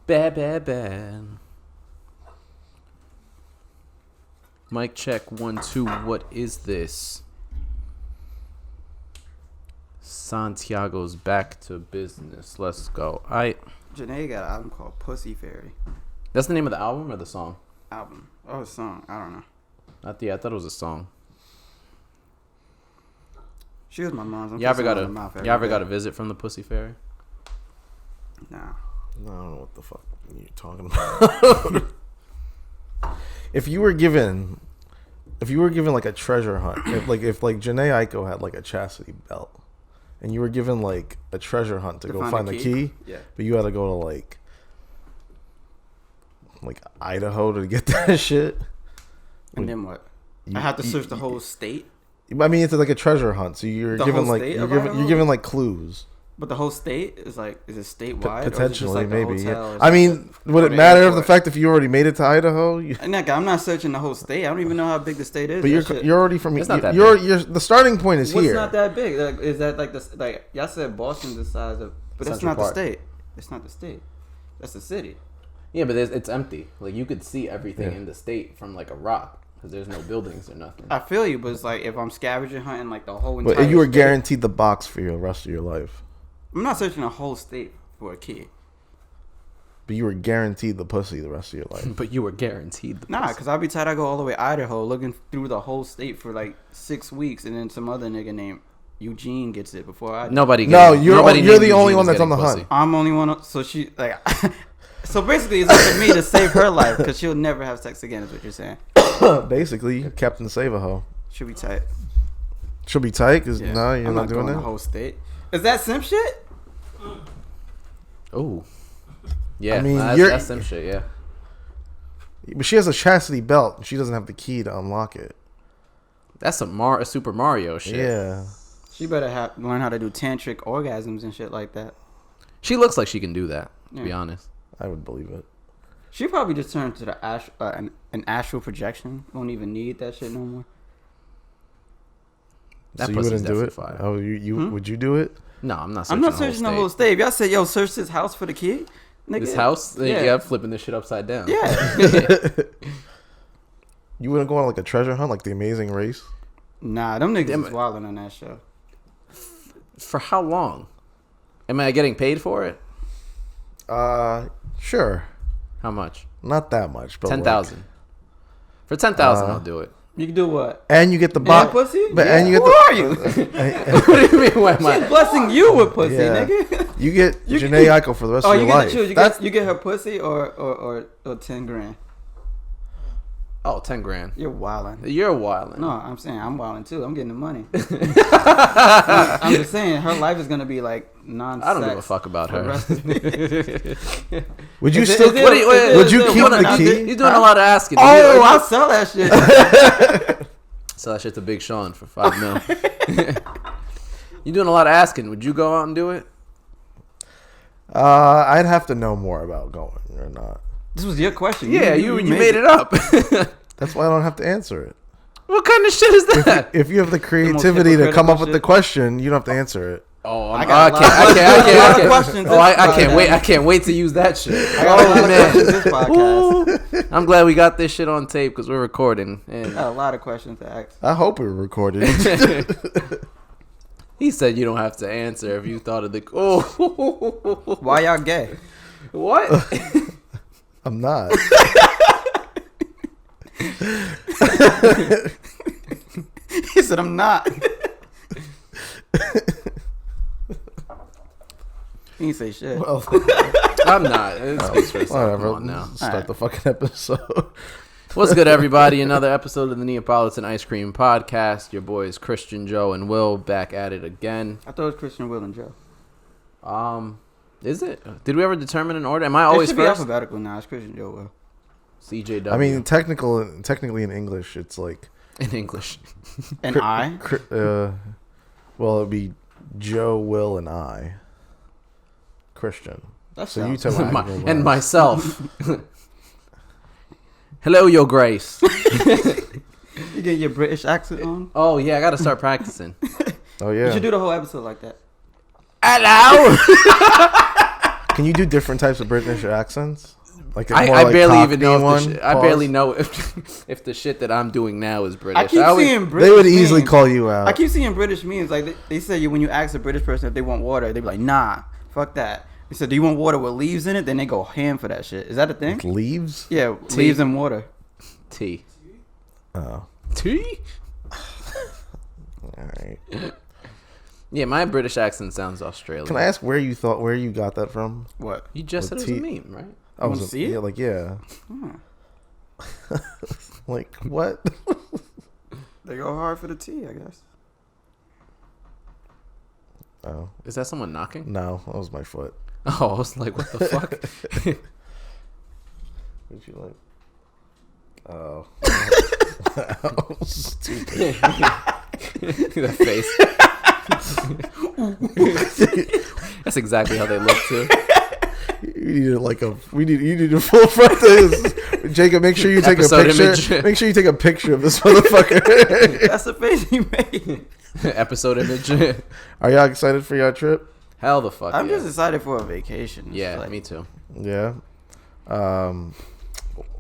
Bad, bad, bad. Mic check 1 2. What is this? Santiago's back to business. Let's go. Janae got an album called Pussy Fairy. That's the name of the album or the song? Album. Oh, a song. I don't know. I thought it was a song. She was my mom's. You ever got a visit from the Pussy Fairy? Nah. No, I don't know what the fuck you're talking about. If you were given like a treasure hunt, if Janae Aiko had like a chastity belt, and you were given like a treasure hunt to go find the key, yeah, but you had to go to like Idaho to get that shit. And then what? I have to search the whole state. I mean, it's like a treasure hunt, so you're given like clues. But the whole state is it statewide? Potentially, maybe. Yeah. I mean, would it matter if the fact if you already made it to Idaho? I'm not searching the whole state. I don't even know how big the state is. But you're already from. It's not that big. The starting point is What's here. Not that big? Is that y'all said Boston's the size of? But that's not the state. It's not the state. That's the city. Yeah, but it's empty. Like you could see everything in the state from like a rock. Because there's no buildings or nothing. I feel you, but it's like if I'm scavenger hunting like the whole entire. But you were state, guaranteed the box for the rest of your life. I'm not searching the whole state for a kid. But you were guaranteed the pussy the rest of your life. But you were guaranteed the pussy. Because I'd be tired. I go all the way to Idaho looking through the whole state for like 6 weeks, and then some other nigga named Eugene gets it before I do. You're the only one that's on the hunt. I'm only one. So she like. So basically, it's up to me to save her life because she'll never have sex again. Is what you're saying? Basically, Captain Save-A-Ho. She'll be tight. She'll be tight because you're not doing that. The whole state. Is that simp shit? Oh, yeah. I mean, that's simp shit. Yeah. But she has a chastity belt. And she doesn't have the key to unlock it. That's a Super Mario shit. Yeah. She better learn how to do tantric orgasms and shit like that. She looks like she can do that. To be honest. I would believe it. She probably just turned to the an astral projection. Won't even need that shit no more. So you wouldn't do it? Fire. Oh, would you do it? No, I'm not. I'm not searching the whole state. Y'all said, "Yo, search this house for the kid." Nigga. This house? Yeah, flipping this shit upside down. Yeah. You wouldn't go on like a treasure hunt, like The Amazing Race? Nah, them niggas is wilding on that show. For how long? Am I getting paid for it? Sure. How much? Not that much, but 10,000. For 10,000, I'll do it. You can do what? And you get the box. Pussy? But and you get Who are you? What do you mean? Why am I? She's blessing you with pussy, nigga. You get Janae Aiko for the rest of your life. You get her pussy or 10 grand. Oh, 10 grand. You're wilding. You're wilding. No, I'm saying I'm wilding too. I'm getting the money. I'm just saying her life is gonna be like non-sex. I don't give a fuck about her. Would you still? Would you keep the key? You're doing a lot of asking. Oh, I'll sell that shit. Sell that shit to Big Sean for $5 million. You're doing a lot of asking. Would you go out and do it? I'd have to know more about going or not. This was your question. Yeah, you made it up. That's why I don't have to answer it. What kind of shit is that? If you have the creativity to come up with the question, you don't have to answer it. Oh, I can't. Oh, I can't wait. I can't wait to use that shit. Oh man, this podcast. I'm glad we got this shit on tape because we're recording. And I got a lot of questions to ask. I hope we're recorded. He said you don't have to answer if you thought of the. Oh, why y'all gay? What? I'm not. He said, I'm not. He didn't say shit. Well, I'm not. Whatever. Come on now. Start the fucking episode. What's good, everybody? Another episode of the Neapolitan Ice Cream Podcast. Your boys Christian, Joe, and Will back at it again. I thought it was Christian, Will, and Joe. Is it? Did we ever determine an order? Am I always first? It should be alphabetical now. It's Christian, Joe, Will. CJW. I mean, technically in English, it's like in English. And I. Well, it'd be Joe, Will, and I. Christian. That's so you tell me. And myself. Hello, Your Grace. You get your British accent on? Oh yeah, I gotta start practicing. Oh yeah. You should do the whole episode like that. Hello. Can you do different types of British accents? Like I barely even know one. I barely know if the shit that I'm doing now is British. I keep seeing British They would easily memes. call you out. I keep seeing British memes. Like they say when you ask a British person if they want water, they be like, nah, fuck that. They said, do you want water with leaves in it? Then they go ham for that shit. Is that a thing? Leaves? Yeah, leaves and water. Tea. Oh. Tea? All right. Yeah, my British accent sounds Australian. Can I ask where you got that from? What? You just said With it was a tea? meme, right? I wanna was see it? yeah, like yeah. Like what? They go hard for the tea, I guess. Oh Is that someone knocking? no, that was my foot. Oh, I was like, what the fuck? Would you like? Oh, stupid. That face. That's exactly how they look too. You need a full front this. Jacob, make sure you take a Episode picture. image. Make sure you take a picture of this motherfucker. That's the face he made. Episode image. Are y'all excited for your trip? Hell the fuck. I'm yeah. just excited for a vacation. It's Yeah, like, me too. Yeah.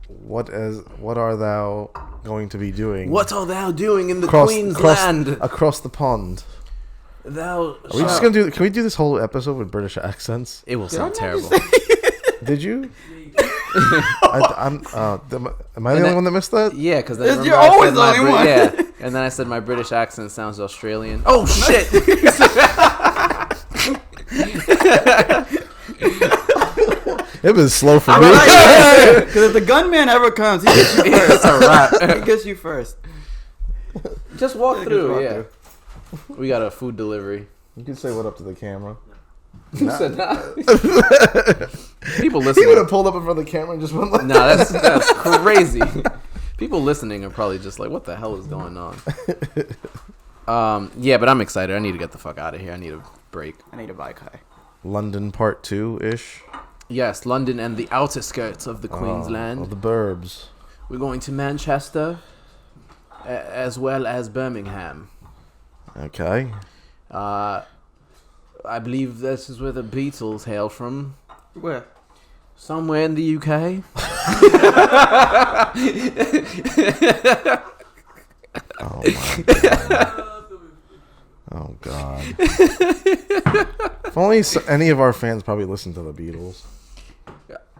What are thou going to be doing? What art thou doing in the across, Queen's across, land? across the pond? Thou. Are we just gonna do? Can we do this whole episode with British accents? It will Did I sound not terrible. Did you? Am I the only one that missed that? Yeah, because You're always the only one. Yeah, and then I said my British accent sounds Australian. Oh shit! It was slow for me. Because if the gunman ever comes, he gets you first. It's a wrap. He gets you first. Just walk through. walk Yeah, we got a food delivery. You can say what up to the camera. Who said nah? People He would listening. have pulled up in front of the camera and just went like. Nah, that's crazy. People listening are probably just like, "What the hell is going on?" Yeah, but I'm excited. I need to get the fuck out of here. I need a break. I need a bike high. London Part 2-ish. Yes, London and the outer skirts of the Queen's land. Oh, the burbs. We're going to Manchester, as well as Birmingham. Okay. I believe this is where the Beatles hail from. Where? Somewhere in the UK. Oh my god. Oh god. If only any of our fans probably listen to the Beatles.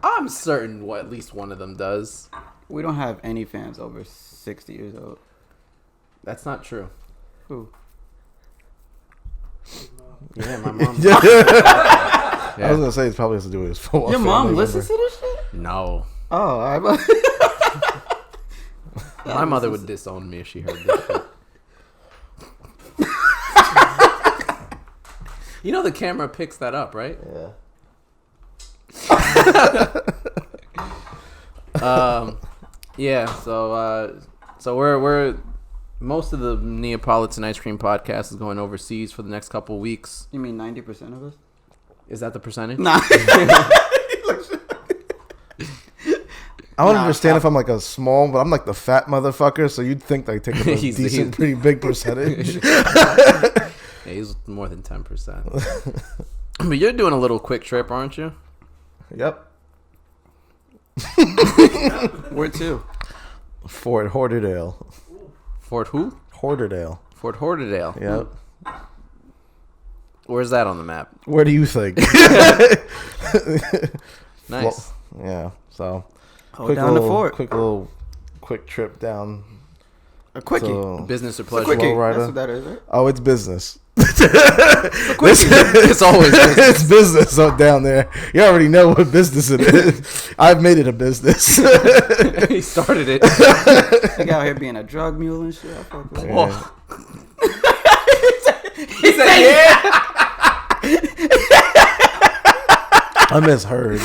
I'm certain at least one of them does. We don't have any fans over 60 years old. That's not true. Who? Yeah, my mom. I was gonna say it probably has to do with his football. Your mom family listens member. to this shit? No. Oh, I My mother would disown me if she heard this shit. You know the camera picks that up, right? Yeah. Yeah, so we're most of the Neapolitan ice cream podcast is going overseas for the next couple weeks. You mean 90% of us? Is that the percentage? Nah. I don't Nah, understand if I'm like a small, but I'm like the fat motherfucker, so you'd think they take up a He's- decent, pretty big percentage. Yeah, he's more than 10%. But you're doing a little quick trip, aren't you? Yep. Where to? Fort Horderdale. Fort who? Horderdale. Fort Horderdale. Yep. Where's that on the map? Where do you think? Nice. Yeah. So Hold down the fort. quick trip down. A quickie. to- Business or It's a pleasure? quickie. Lowrider. That's what that is, right? Oh, it's business. It's always business. It's business up down there. You already know what business it is. I've made it a business. He started it. Like out here being a drug mule and shit. I fuck with it. Yeah. He said, yeah. I misheard.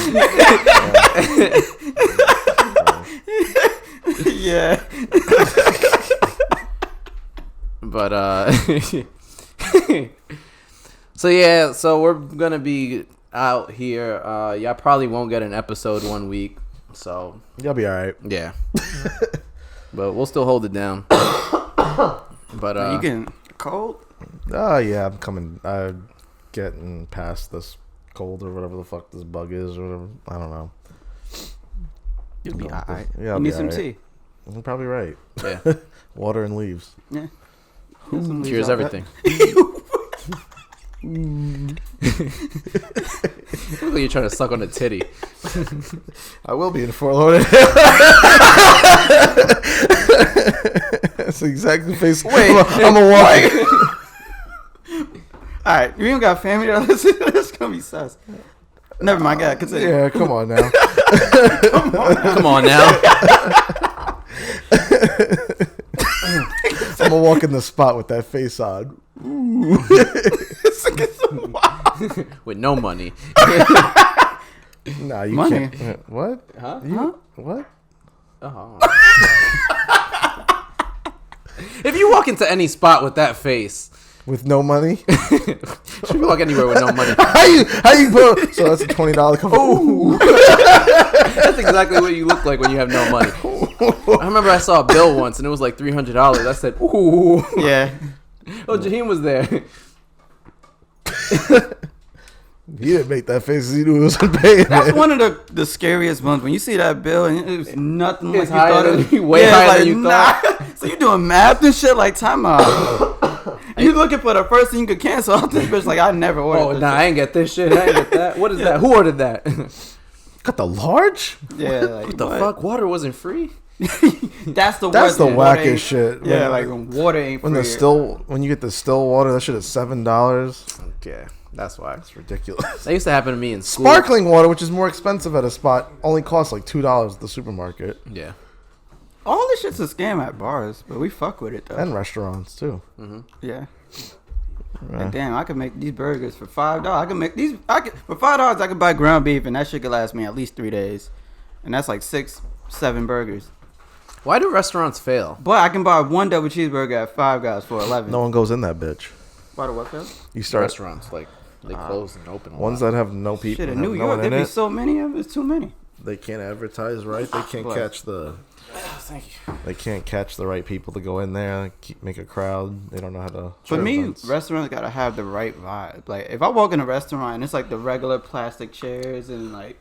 Yeah. But so we're gonna be out here. Y'all probably won't get an episode 1 week. So You'll be all right. yeah. But we'll still hold it down. But You getting cold? Oh yeah, I'm coming. Getting past this cold or whatever the fuck this bug is or whatever. I don't know. You'll be alright. Yeah, You need some tea. You're probably right. Yeah. Water and leaves. Yeah. Cures everything. Look like you're trying to suck on a titty. I will be in Fort Lauderdale. That's exactly the face. Wait, I'm a walk. Alright, you even got family that listen to this? It's gonna be sus. Never mind, God, continue. Yeah, come on now. Come on now. I'm gonna walk in the spot with that face on. With no money. Nah, you Money. can't. What? Huh? What? Oh. If you walk into any spot with that face, With no money? if you walk anywhere with no money, How you put? So that's a $20 cover. Ooh. that's exactly what you look like when you have no money. I remember I saw a bill once and it was like $300. I said, "Ooh." Yeah. Oh, Jaheim was there. He didn't make that face. He knew he wasn't paying That's it. one of the scariest ones when you see that bill and it was nothing like you It's higher thought than- it was. way Yeah, higher like, than you thought. So you doing math and shit like time out. And you looking for the first thing you could cancel out this bitch like I never ordered. Oh, this nah, I ain't get this shit. I ain't get that. What is that? Who ordered that? Got the large? shit. Yeah, like What the fuck? Water wasn't free? That's the That's worst the one. Water ain't- wackest shit. Yeah, When- like when water ain't when free. when you get the still water, that shit is $7. Okay, that's why. That's ridiculous. That used to happen to me in school. Sparkling water, which is more expensive at a spot, only costs like $2 at the supermarket Yeah. All this shit's a scam at bars, but we fuck with it though. and restaurants too. Yeah. Yeah. Like, damn, I could make these burgers for $5. I can make these. For $5. I could buy ground beef, and that shit could last me at least 3 days, and that's like 6-7 burgers. Why do restaurants fail? But I can buy one double cheeseburger at $5 for 11. No one goes in that bitch. Why the what? Phil? You start Restaurants, like, they close and open. ones that have no people. Shit, in have New no York, one there in be it. so many of them. It's too many. They can't advertise right. They can't What? catch the. Thank you. They can't catch the right people to go in there. Make a crowd. They don't know how to. For show me, events. restaurants gotta have the right vibe. Like if I walk in a restaurant and it's like the regular plastic chairs and like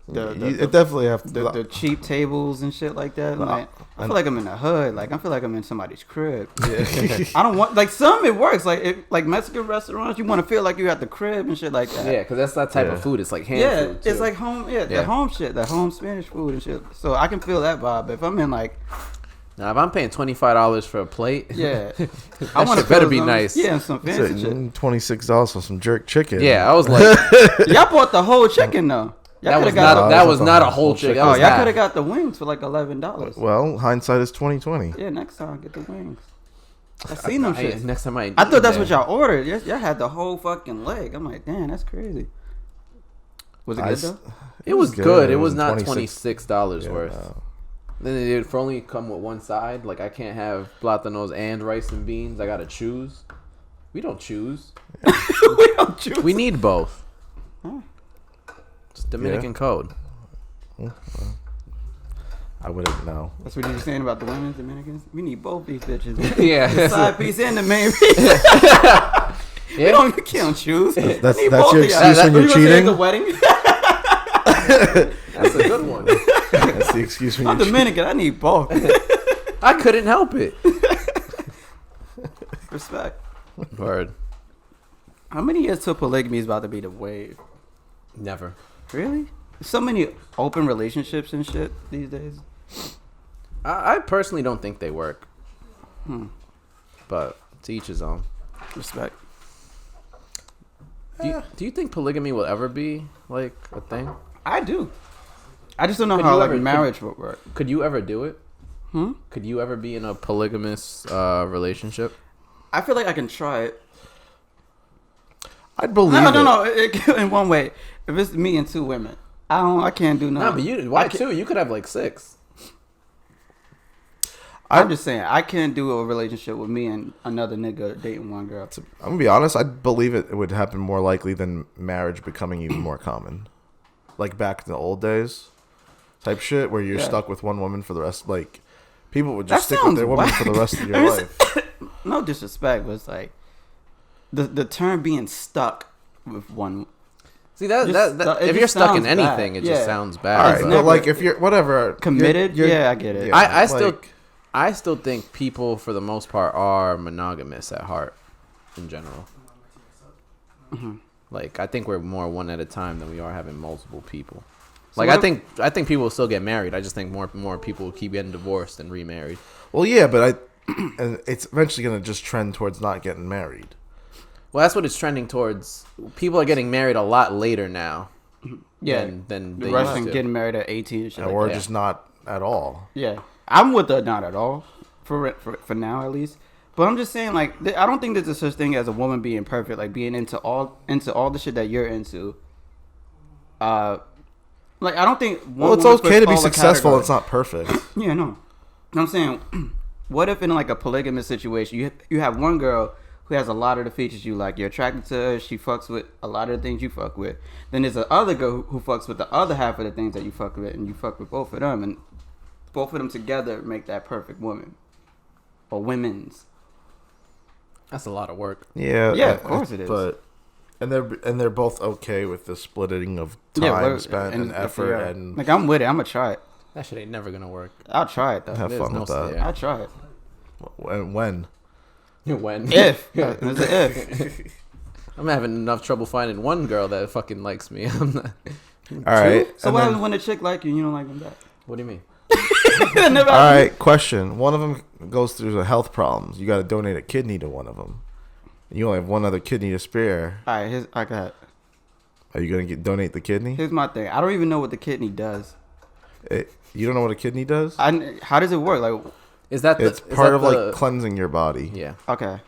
it definitely have to. the cheap tables and shit like that. Like, I feel like I'm in the hood. Like I feel like I'm in somebody's crib. Yeah. I don't want like some it works. Like Mexican restaurants, you want to feel like you at the crib and shit like that. Yeah, because that's that type Yeah. of food. It's like hand Yeah, food, too. it's like home. Yeah, Yeah. the home shit, the home Spanish food and shit. So I can feel that vibe. But if I'm in like, Now, if I'm paying $25 for a plate, yeah, I want it better be nice. Yeah, and some fancy shit. $26 for some jerk chicken. Yeah, I was like, Y'all bought the whole chicken though. Y'all that was coulda got not the- that was that's not a a whole whole chicken. chicken. That Oh, was y'all half. could have got the wings for like $11. Well, hindsight is 2020. Yeah, next time get the wings. I seen them shit. Next time I I thought that's what y'all ordered. Y'all had the whole fucking leg. I'm like, damn, that's crazy. Was it good though? It was good. It was was not $26 $26 Yeah, worth. no. Then they did for only come with one side. Like I can't have platanos and rice and beans. I gotta choose. We don't choose. We don't choose. We need both. Huh. It's Dominican code. I wouldn't know. That's what you're saying about the women, Dominicans. We need both these bitches. Yeah. The side piece and the main piece. Yeah. You can't choose. That's Need your both of y'all. excuse when What you're you gonna say at cheating. the wedding. That's a good one. That's the excuse when I'm you're cheating. Dominican. I need both. I couldn't help it. Respect. Word. How many years till polygamy is about to be the wave? Never. Really? There's so many open relationships and shit these days. I personally don't think they work. But to each his own. Respect. Do you think polygamy will ever be like a thing? I do. I just don't know Could how you like ever- marriage would work. Could you ever do it? Hmm? Could you ever be in a polygamous relationship? I feel like I can try it. I'd believe it. No. In one way, if it's me and 2 women, I can't do No, nothing. but you why I can't- 2? You could have like 6. I'm just saying I can't do a relationship with me and another nigga dating one girl. I'm gonna be honest. I'd believe it would happen more likely than marriage becoming even more common, like back in the old days, type shit where you're Yeah. stuck with one woman for the rest. Like people would just That stick with their sounds woman whack. for the rest of your I mean, life. No disrespect, but it's like the term being stuck with one. See that It if you're just stuck in sounds anything, bad. it just Yeah. sounds All bad. right, but- but like if you're whatever Committed, you're- yeah, I get it. yeah, I still think people for the most part are monogamous at heart, in general. Mm-hmm. Like I think we're more one at a time than we are having multiple people. So Like what I think people will still get married. I just think more people will keep getting divorced and remarried. Well, yeah, but and it's eventually gonna just trend towards not getting married. Well, that's what it's trending towards. People are getting married a lot later now. Yeah, than the they Russian used to. getting married at 18 and shit like Or that. just not at all. Yeah, I'm with the not at all for now at least. But I'm just saying, like, I don't think there's a such thing as a woman being perfect, like being into all the shit that you're into. Like I don't think. Well, it's okay to be successful. It's not perfect. Yeah, no. I'm saying, what if in like a polygamous situation, you have one girl who has a lot of the features you like. You're attracted to her. She fucks with a lot of the things you fuck with. Then there's the other girl who fucks with the other half of the things that you fuck with, and you fuck with both of them, and both of them together make that perfect woman or women's. That's a lot of work. Yeah, Yeah, of course it is. But they're both okay with the splitting of time spent and effort and like I'm with it. I'm gonna try it. That shit ain't never gonna work. I'll try it though. have There's fun no with that. yeah. I'll try it. When When If there's an if. I'm having enough trouble finding one girl that fucking likes me. I'm not. all right. So and what then- happens when a chick like you and you don't like them back? What do you mean? Never all happened. right, question. One of them goes through the health problems. You got to donate a kidney to one of them. You only have one other kidney to spare. All right, I got. Are you gonna donate the kidney? Here's my thing. I don't even know what the kidney does. You don't know what a kidney does? How does it work? Like, Is that It's part of like cleansing your body. Yeah. okay,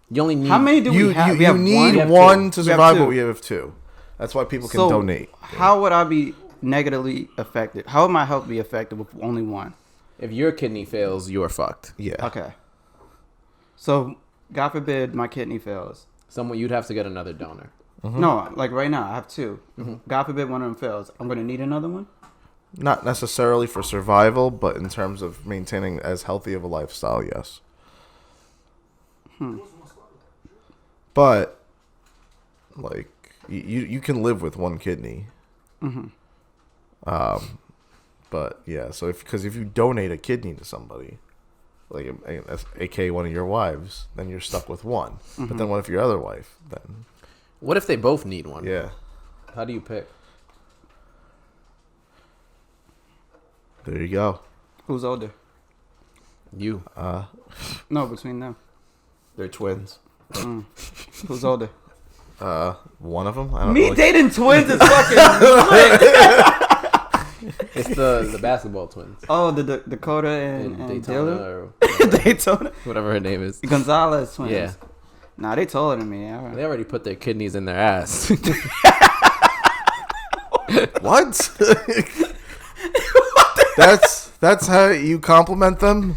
You only need. how many do You we have? you, We you have need one. one to We have survive, two. but we have two. That's why people can So donate. how would I be negatively affected? How would my health be affected with only one? If your kidney fails, you are fucked. Yeah. Okay. So, God forbid my kidney fails. Someone you'd have to get another donor. Mm-hmm. No, like right now, I have two. God forbid one of them fails. I'm going to need another one? Not necessarily for survival, but in terms of maintaining as healthy of a lifestyle, yes. But like you can live with one kidney. But yeah, so if you donate a kidney to somebody, like aka one of your wives, then you're stuck with one. But then what if your other wife? Then What if they both need one? yeah, How do you pick? there you go. Who's older? You. No, between them. They're twins. Who's older? One of them. I don't Me know. dating twins is fucking It's the basketball twins. Oh, the Dakota In and Daytona Dylan? or Daytona. whatever her name is. Gonzalez twins. Yeah. Nah, they taller than me. All right. They already put their kidneys in their ass. What? That's how you compliment them.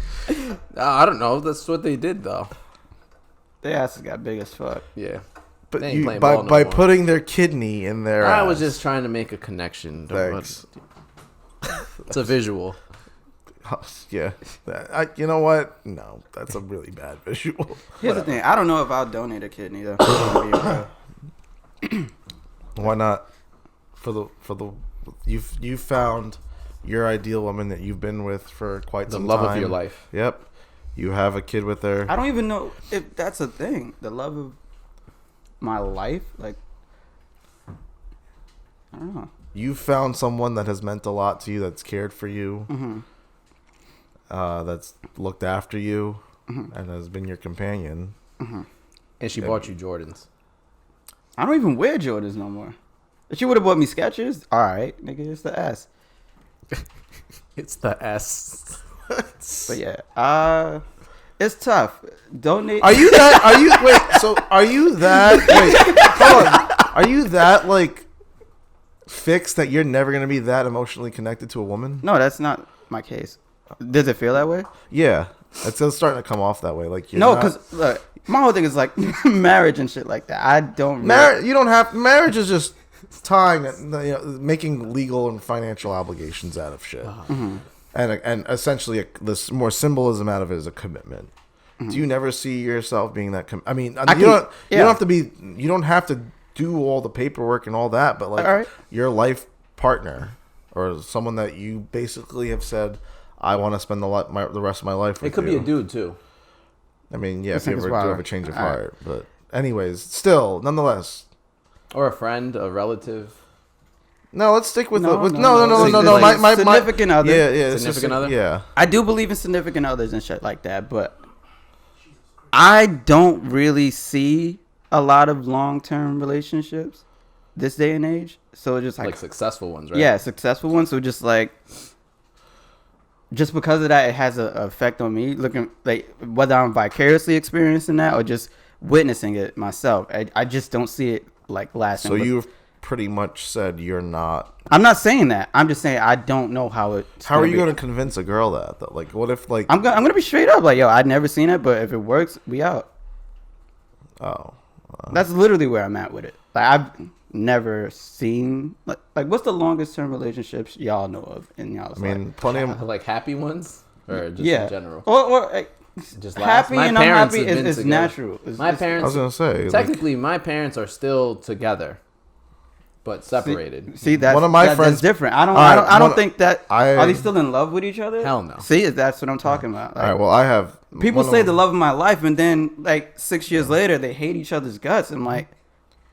I don't know. That's what they did though. Their asses got big as fuck. Yeah. But They ain't you, playing by ball no by more. putting their kidney in their. I was ass. just trying to make a connection. Thanks. It's a visual. Yeah. You know what? No, that's a really bad visual. Here's the thing. I don't know if I'll donate a kidney though. Why not? For the you've found your ideal woman that you've been with for quite The some love time. of your life. Yep. You have a kid with her. I don't even know if that's a thing. The love of my life, like, I don't know. You found someone that has meant a lot to you, that's cared for you, that's looked after you, and has been your companion. And she bought you Jordans. I don't even wear Jordans no more. If she would have bought me Skechers, all right, nigga, it's the ass. It's the S. But yeah, it's tough. Donate. Are you that? Are you wait? So are you that? Wait, hold on. Are you that like fixed that you're never gonna be that emotionally connected to a woman? No, that's not my case. Does it feel that way? Yeah, it's starting to come off that way. Like you're No, not- because look, my whole thing is like marriage and shit like that. I don't. You don't have marriage is just tying, making legal and financial obligations out of shit, and essentially this more symbolism out of it is a commitment. Do you never see yourself being that? You don't have to do all the paperwork and all that, but like All right. your life partner or someone that you basically have said, I want to spend the rest of my life with It could you. be a dude too. I mean, yeah, I if you think it's ever do wild. have a change of All right. heart. But anyways, still, nonetheless. Or a friend, a relative. No, let's stick with No, the no, no. My Significant other. Yeah, yeah, it's Significant other? Yeah. I do believe in significant others and shit like that, but I don't really see a lot of long-term relationships this day and age. So it's just Like like successful ones, right? yeah, successful ones. So just like, just because of that, it has an effect on me. Looking like whether I'm vicariously experiencing that or just witnessing it myself. I just don't see it like lasting. So But you've pretty much said you're not. I'm not saying that. I'm just saying I don't know how it. How are you going to convince a girl that though? Like, what if like? I'm gonna be straight up. Like, yo, I'd never seen it, but if it works, we out. Oh. That's literally where I'm at with it. Like, I've never seen like what's the longest term relationships y'all know of in y'all's I mean, plenty of. Like happy ones, or just yeah, in general. or Just happy my and parents unhappy have been is together. natural. My I parents. was gonna say like, Technically, my parents are still together, but separated. See, that's One of my that's friends- different. I don't. All right, I don't one- think that. I- Are they still in love with each other? Hell no. See, that's what I'm talking about. Like, all right. Well, I have. people one say of- the love of my life, and then like 6 years later, they hate each other's guts. I'm like,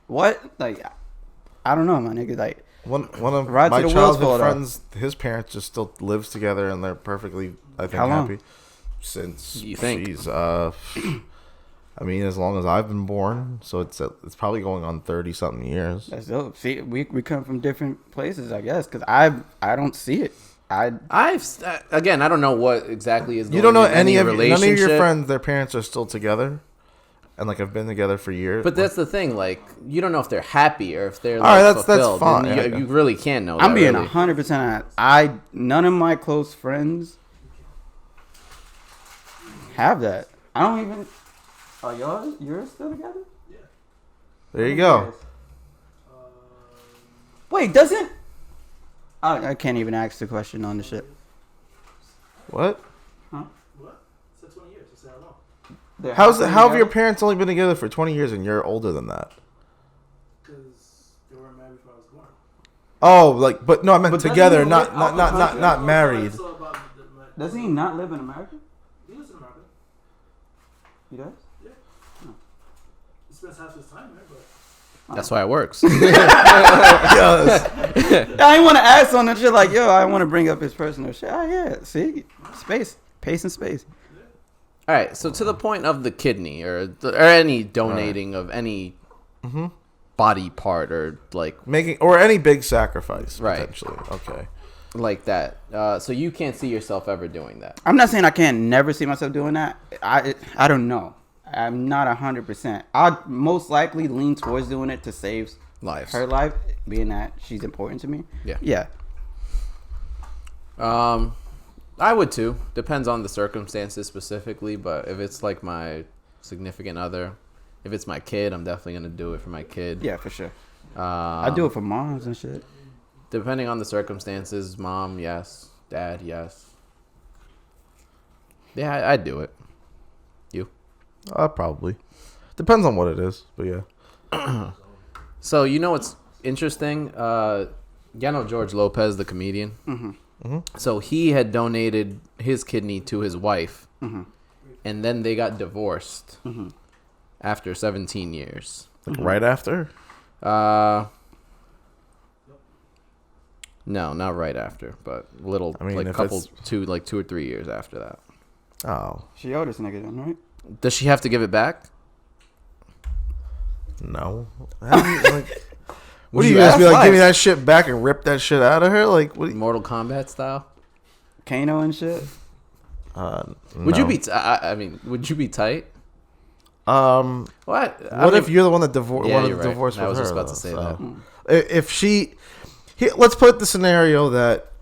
what? Like, I don't know, my nigga. Like, One of Ride to my the wheels fall childhood off. friends, his parents just still lives together and they're perfectly, I think, How long? happy. Since You think? I mean, as long as I've been born, so it's probably going on 30-something years. that's dope. See, we come from different places, I guess, because I don't see it. Again, I don't know what exactly is. You don't know in any of relationship. none of your friends. Their parents are still together, and like have been together for years. But that's the thing. Like, you don't know if they're happy or if they're like, All right, that's fulfilled. fine, And yeah. you really can't know. I'm that, being really. 100% honest. None of my close friends have that. I don't even. Oh, you're still together? there you go. Wait, doesn't? I can't even ask the question on the shit. What? Huh? What? It's 20 years. I said I know. How have your parents only been together for 20 years and you're older than that? Because they weren't married before I was born. Oh, like, but no, I meant But doesn't together, he not live not married. So about Doesn't he not live in America? he lives in America. He does. He spends half his time there, but That's why it works. Yes. I didn't want to ask on that shit like, yo, I want to bring up his personal shit. Oh, yeah. See? Space. Pace and space. All right, so to the point of the kidney or any donating of any body part or like Making or any big sacrifice, Right. potentially. Okay. like that. So you can't see yourself ever doing that. I'm not saying I can't never see myself doing that. I don't know. I'm not 100%. I'd most likely lean towards doing it to save Lives. her life, being that she's important to me. Yeah. Yeah. I would too. Depends on the circumstances specifically, but if it's like my significant other, if it's my kid, I'm definitely gonna do it for my kid. Yeah, for sure. I do it for moms and shit. Depending on the circumstances, mom, yes. Dad, yes. Yeah, I'd do it. You? Probably. Depends on what it is, but yeah. So you know what's interesting? You know George Lopez, the comedian. So he had donated his kidney to his wife, and then they got divorced after 17 years. Like right after? No, not right after, but little, I mean, like if couple, it's- 2 or 3 years after that. Oh, She owed this nigga then, right? Does she have to give it back? no. How do you, like, what Would do you you guys be ask like? Give me life? that shit back and rip that shit out of her? Like, what? Mortal Kombat style? Kano and shit. Would you no. be? I mean, would you be tight? What What? if you're the one that divorced? Yeah, One of you're the right. divorced I with was her. just about to though, say so. If she, let's put the scenario that,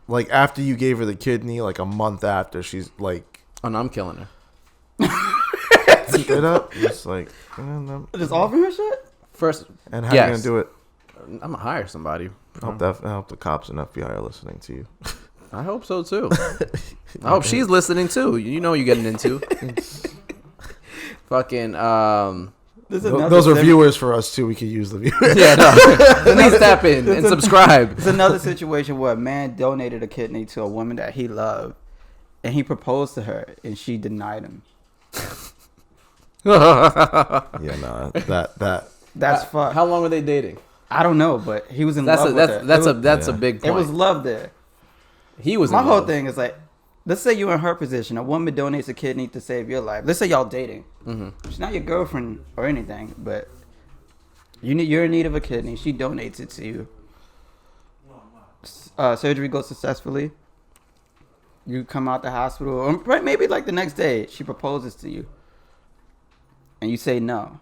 like, after you gave her the kidney, like a month after, she's like, Oh no, I'm killing her. straight up, just like, no. Just offering her shit? First, And how yes. you gonna do it? I'm gonna hire somebody. I hope the cops and FBI are listening to you. I hope so too. I hope she's listening too. You know what you're getting into. Fucking Those are viewers for us too. We could use the viewers. Yeah, no. Please tap in and subscribe. It's another situation where a man donated a kidney to a woman that he loved, and he proposed to her, and she denied him. Yeah, no, that's fucked. How long were they dating? I don't know, but he was in love with her. That's a big point. It was love there. He was. My whole thing is like, let's say you're in her position. A woman donates a kidney to save your life. Let's say y'all dating. Mm-hmm. She's not your girlfriend or anything, but you're in need of a kidney. She donates it to you. Surgery goes successfully. You come out the hospital, or maybe like the next day, she proposes to you, and you say no.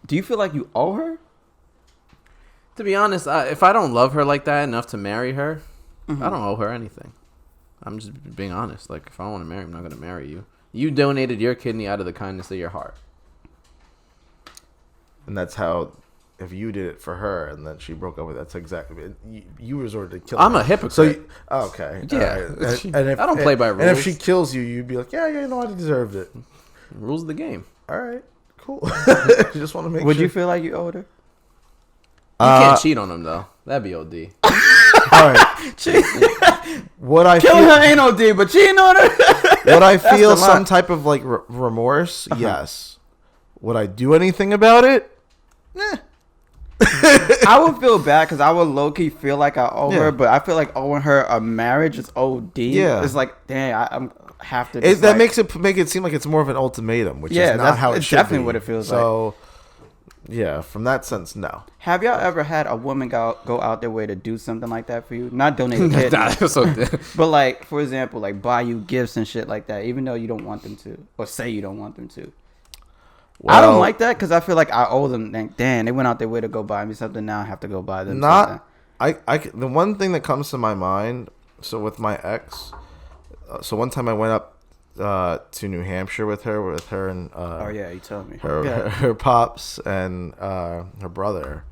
Do you feel like you owe her? To be honest, if I don't love her like that enough to marry her, I don't owe her anything. I'm just being honest. Like, if I want to marry, I'm not going to marry you. You donated your kidney out of the kindness of your heart. And that's how, if you did it for her and then she broke up with, that's exactly it. You resorted to killing her. I'm a hypocrite. So okay. Yeah. Right. And if, I don't play by rules. And if she kills you, you'd be like, yeah, you know, I deserved it. Rules of the game. All right, cool. Just want to make Would sure. you feel like you owed her? You can't cheat on him, though. That'd be OD. All right. What I Killing feel, her ain't OD, but cheating on her. would I feel some type of like remorse? Yes. Would I do anything about it? Nah. I would feel bad because I would low key feel like I owe her, but I feel like owing her a marriage is OD. Yeah. It's like, dang, I'm have to. That makes it make it seem like it's more of an ultimatum, which is not how it should definitely be. What it feels like. So, yeah, from that sense, no. Have y'all ever had a woman go out their way to do something like that for you? Not donate a kidney, but like, for example, like buy you gifts and shit like that, even though you don't want them to, or say you don't want them to. Well, I don't like that because I feel like I owe them. Like, damn, they went out their way to go buy me something. Now I have to go buy them something. The one thing that comes to my mind, so with my ex, so one time I went up to New Hampshire with her and oh yeah, you told me her pops and her brother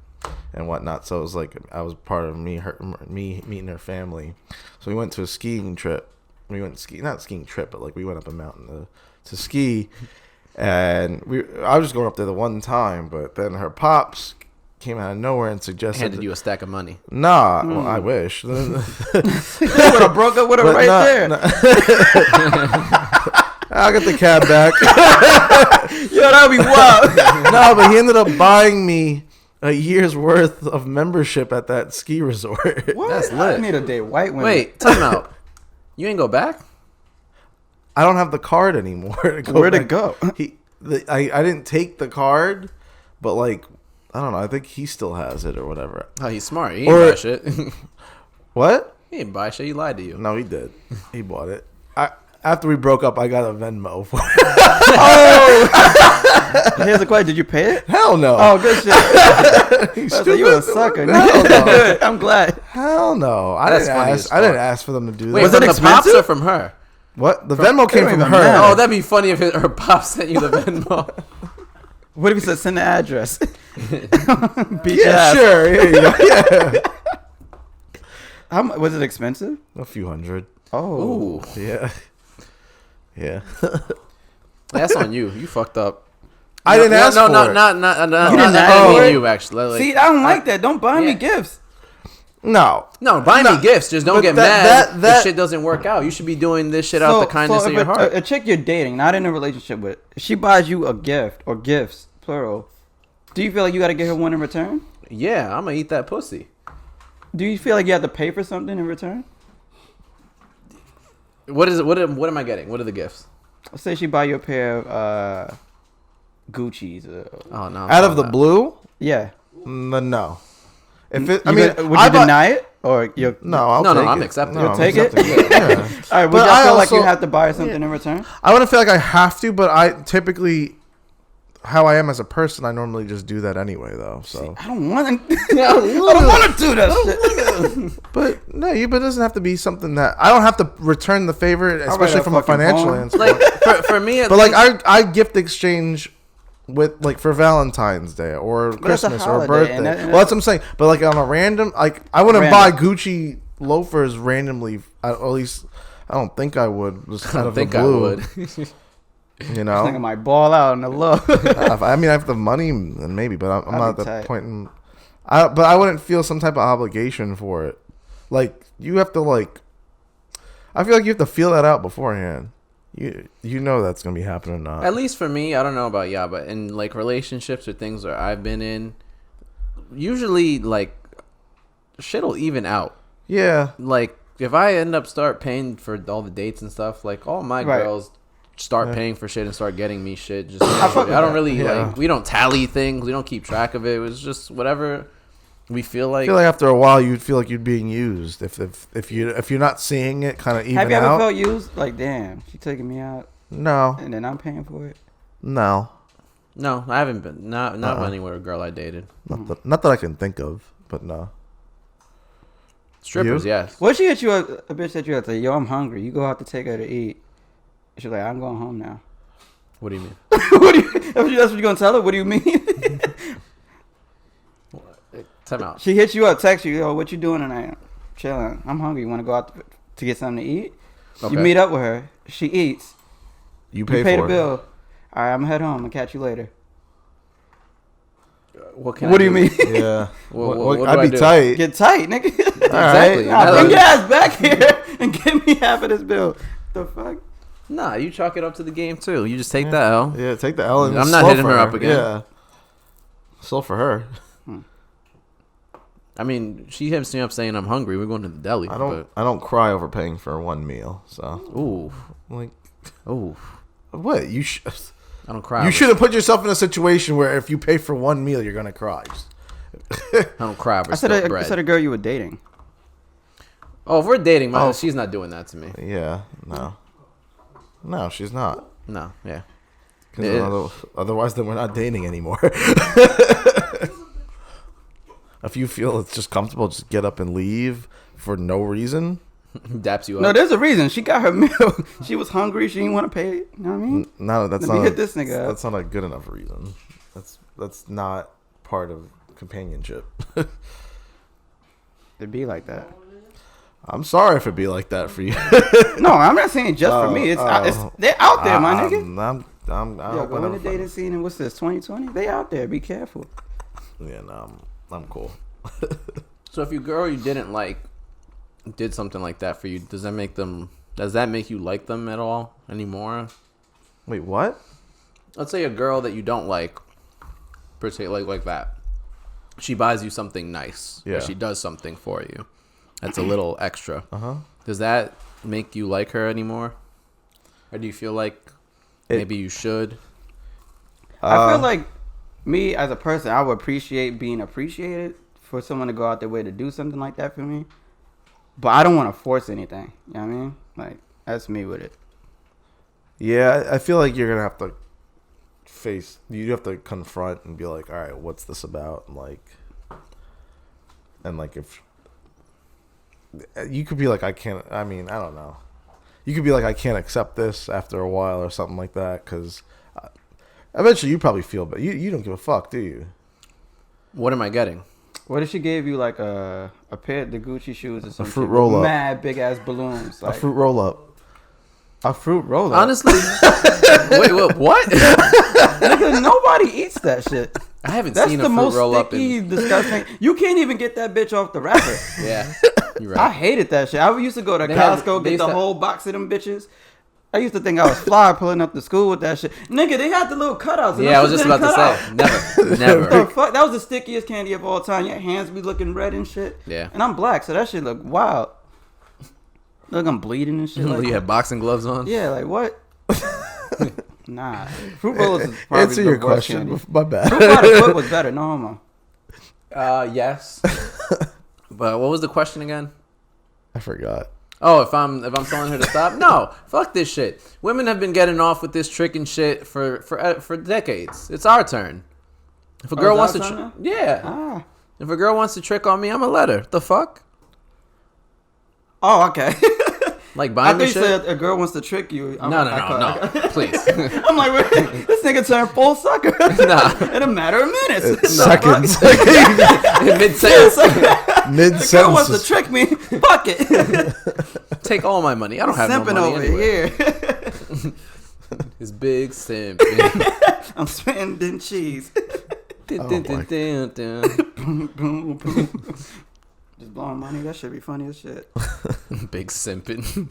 and whatnot. So it was like I was part of me meeting her family. So we went to a skiing trip. We went not skiing trip, but like we went up a mountain to ski. And I was just going up there the one time, but then her pops came out of nowhere and suggested handed you a stack of money. Nah, well, I wish. You would have broke up with her there. I'll get the cab back. Yo, that'd be wild. No, but he ended up buying me a year's worth of membership at that ski resort. What? That's lit. I need a date white women. Wait, time out. You ain't go back? I don't have the card anymore. Where'd it go? I didn't take the card, but like I don't know. I think he still has it or whatever. Oh, he's smart. He ain't buy shit. What? He didn't buy shit. He lied to you. No, he did. He bought it. After we broke up, I got a Venmo for it. Oh! Here's the question: did you pay it? Hell no. Oh, good shit. You a sucker. Hell no. I'm glad. Hell no. I didn't ask for them to do that. Wait, Was from it the pops expensive? or from her? What? The Venmo came from her. matter. Oh, that'd be funny if her pops sent you the Venmo. What if he said send the address? Beat Yeah, your ass. sure. Here you go. Yeah. Was it expensive? A few hundred. Oh. Ooh, Yeah. Yeah. that's on you. You fucked up. I didn't ask for it. Not didn't ask me for and it? you, actually. Like, See, I don't like that. Don't buy me Yeah. gifts. No. buy me gifts. Just don't But get that- mad that- if shit doesn't work out. You should be doing this shit out the kindness of your heart. A chick you're dating, not in a relationship with, if she buys you a gift or gifts, plural, do you feel like you got to give her one in return? Yeah, I'm gonna eat that pussy. Do you feel like you have to pay for something in return? What is it? What am I getting? What are the gifts? Let's say she buy you a pair of Gucci's. Oh no! Out of the blue? Yeah. No. If it, Would you deny it or you? No, I'll No, take I'm it. accepting No, it. I'm Take it? accepting it. Yeah. All right. Would But y'all I feel like you also- have to buy something in return? I wouldn't feel like I have to, but I typically, how I am as a person, I normally just do that anyway, though. So, I don't want to. I don't want to do that shit. but no, but it doesn't have to be something that I don't have to return the favor, especially from a fucking financial home. aspect. Like for me, But like I gift exchange with like for Valentine's Day or that's a Christmas or holiday, birthday. and Well, that's what I'm saying. But like on a random, like I wouldn't Random. buy Gucci loafers randomly. At least I don't think I would. Just I out don't of the think I blue. would. You know, This nigga might ball out on the low. I mean, I have the money, then maybe, but I'm not at that point. But I wouldn't feel some type of obligation for it. Like you have to like. I feel like you have to feel that out beforehand. You know that's gonna be happening or not. At least for me, I don't know about y'all, but in like relationships or things where I've been in, usually like shit'll even out. Yeah. Like if I end up start paying for all the dates and stuff, like all my girls start paying for shit and start getting me shit. Just I don't really like. We don't tally things. We don't keep track of it. It was just whatever we feel like. I feel like after a while you'd feel like you're being used if you're not seeing it kind of even out. Have you ever felt used? Like, damn, she taking me out. No. And then I'm paying for it. No. No, I haven't been. Not anywhere a girl I dated. Not that I can think of, but no. Strippers, yes. What if she hit you up, a bitch that you have to say, yo, I'm hungry. You go out to take her to eat. She's like, I'm going home now. What do you mean? That's what you're going to tell her? What do you mean? Time out. She hits you up, text you, yo, what you doing tonight? Chilling. I'm hungry. You want to go out to get something to eat? Okay. You meet up with her. She eats. You pay the for bill. All right, I'm going to head home. I'll catch you later. What do you mean? Yeah. what I'd be tight. Get tight, nigga. Exactly. Bring your ass back here and give me half of this bill. The fuck? Nah, you chalk it up to the game too. You just take the L. Yeah, take the L. And I'm not hitting her up again. Yeah. Slow for her. I mean, she hits me up saying I'm hungry. We're going to the deli. I don't cry over paying for one meal. So. Ooh. Like. Ooh. What I don't cry. You shouldn't put yourself in a situation where if you pay for one meal, you're gonna cry. I don't cry over spilled bread. I said a girl you were dating. Oh, if we're dating, she's not doing that to me. Yeah, no, she's not. No, yeah. Otherwise, then we're not dating anymore. If you feel it's just comfortable, just get up and leave for no reason. Daps you up. No, there's a reason. She got her meal. She was hungry. She didn't want to pay. You know what I mean? No, that's Let not. me hit this nigga up. That's not a good enough reason. That's not part of companionship. It'd be like that. I'm sorry if it be like that for you. No, I'm not saying just for me. It's they're out there, my nigga. I'm go in the dating scene and what's this? 2020? They out there. Be careful. Yeah, no, I'm cool. So if your girl you didn't like did something like that for you, does that make you like them at all anymore? Wait, what? Let's say a girl that you don't like, per se, like that. She buys you something nice. Yeah. Or she does something for you. That's a little extra. Uh-huh. Does that make you like her anymore? Or do you feel like maybe you should? I feel like me as a person, I would appreciate being appreciated for someone to go out their way to do something like that for me. But I don't want to force anything. You know what I mean? Like, that's me with it. Yeah, I feel like you're going to have to you have to confront and be like, all right, what's this about? And if you could be like, I don't know. You could be like, I can't accept this after a while or something like that. Because eventually you probably feel, but you don't give a fuck, do you? What am I getting? What if she gave you like a pair of the Gucci shoes or something? A fruit roll up. Mad big ass balloons. Like, a fruit roll up. A fruit roll up. Honestly, wait, what? Nigga, nobody eats that shit. I haven't seen a fruit roll up. That's the most sticky, disgusting. You can't even get that bitch off the wrapper. Yeah, you're right. I hated that shit. I used to go to Costco, get the whole box of them bitches. I used to think I was fly pulling up to school with that shit. Nigga, they had the little cutouts. Yeah, I was just about to say. Never. The fuck? That was the stickiest candy of all time. Your hands be looking red and shit. Yeah. And I'm black, so that shit look wild. Look, I'm bleeding and shit. You had boxing gloves on? Yeah, like what? Nah. Fruit rollers is probably Answer your question. Candy. My bad. Fruit by the foot was better. No homo. Yes. But what was the question again? I forgot. Oh, if I'm telling her to stop? No, fuck this shit. Women have been getting off with this trick and shit for decades. It's our turn. If a girl wants to, if a girl wants to trick on me, I'ma let her. The fuck? Oh, okay. Like buying me shit. shit. Said a girl wants to trick you. No. Please. I'm like, wait, this nigga turned full sucker. Nah. In a matter of minutes. Seconds. Mid-sentence. The girl wants to trick me. Fuck it. Take all my money. I don't have no money over anyway. here. It's big simp. I'm spending cheese. Dun, dun, dun, dun, dun. Just blowing money. That should be funny as shit. Big simping.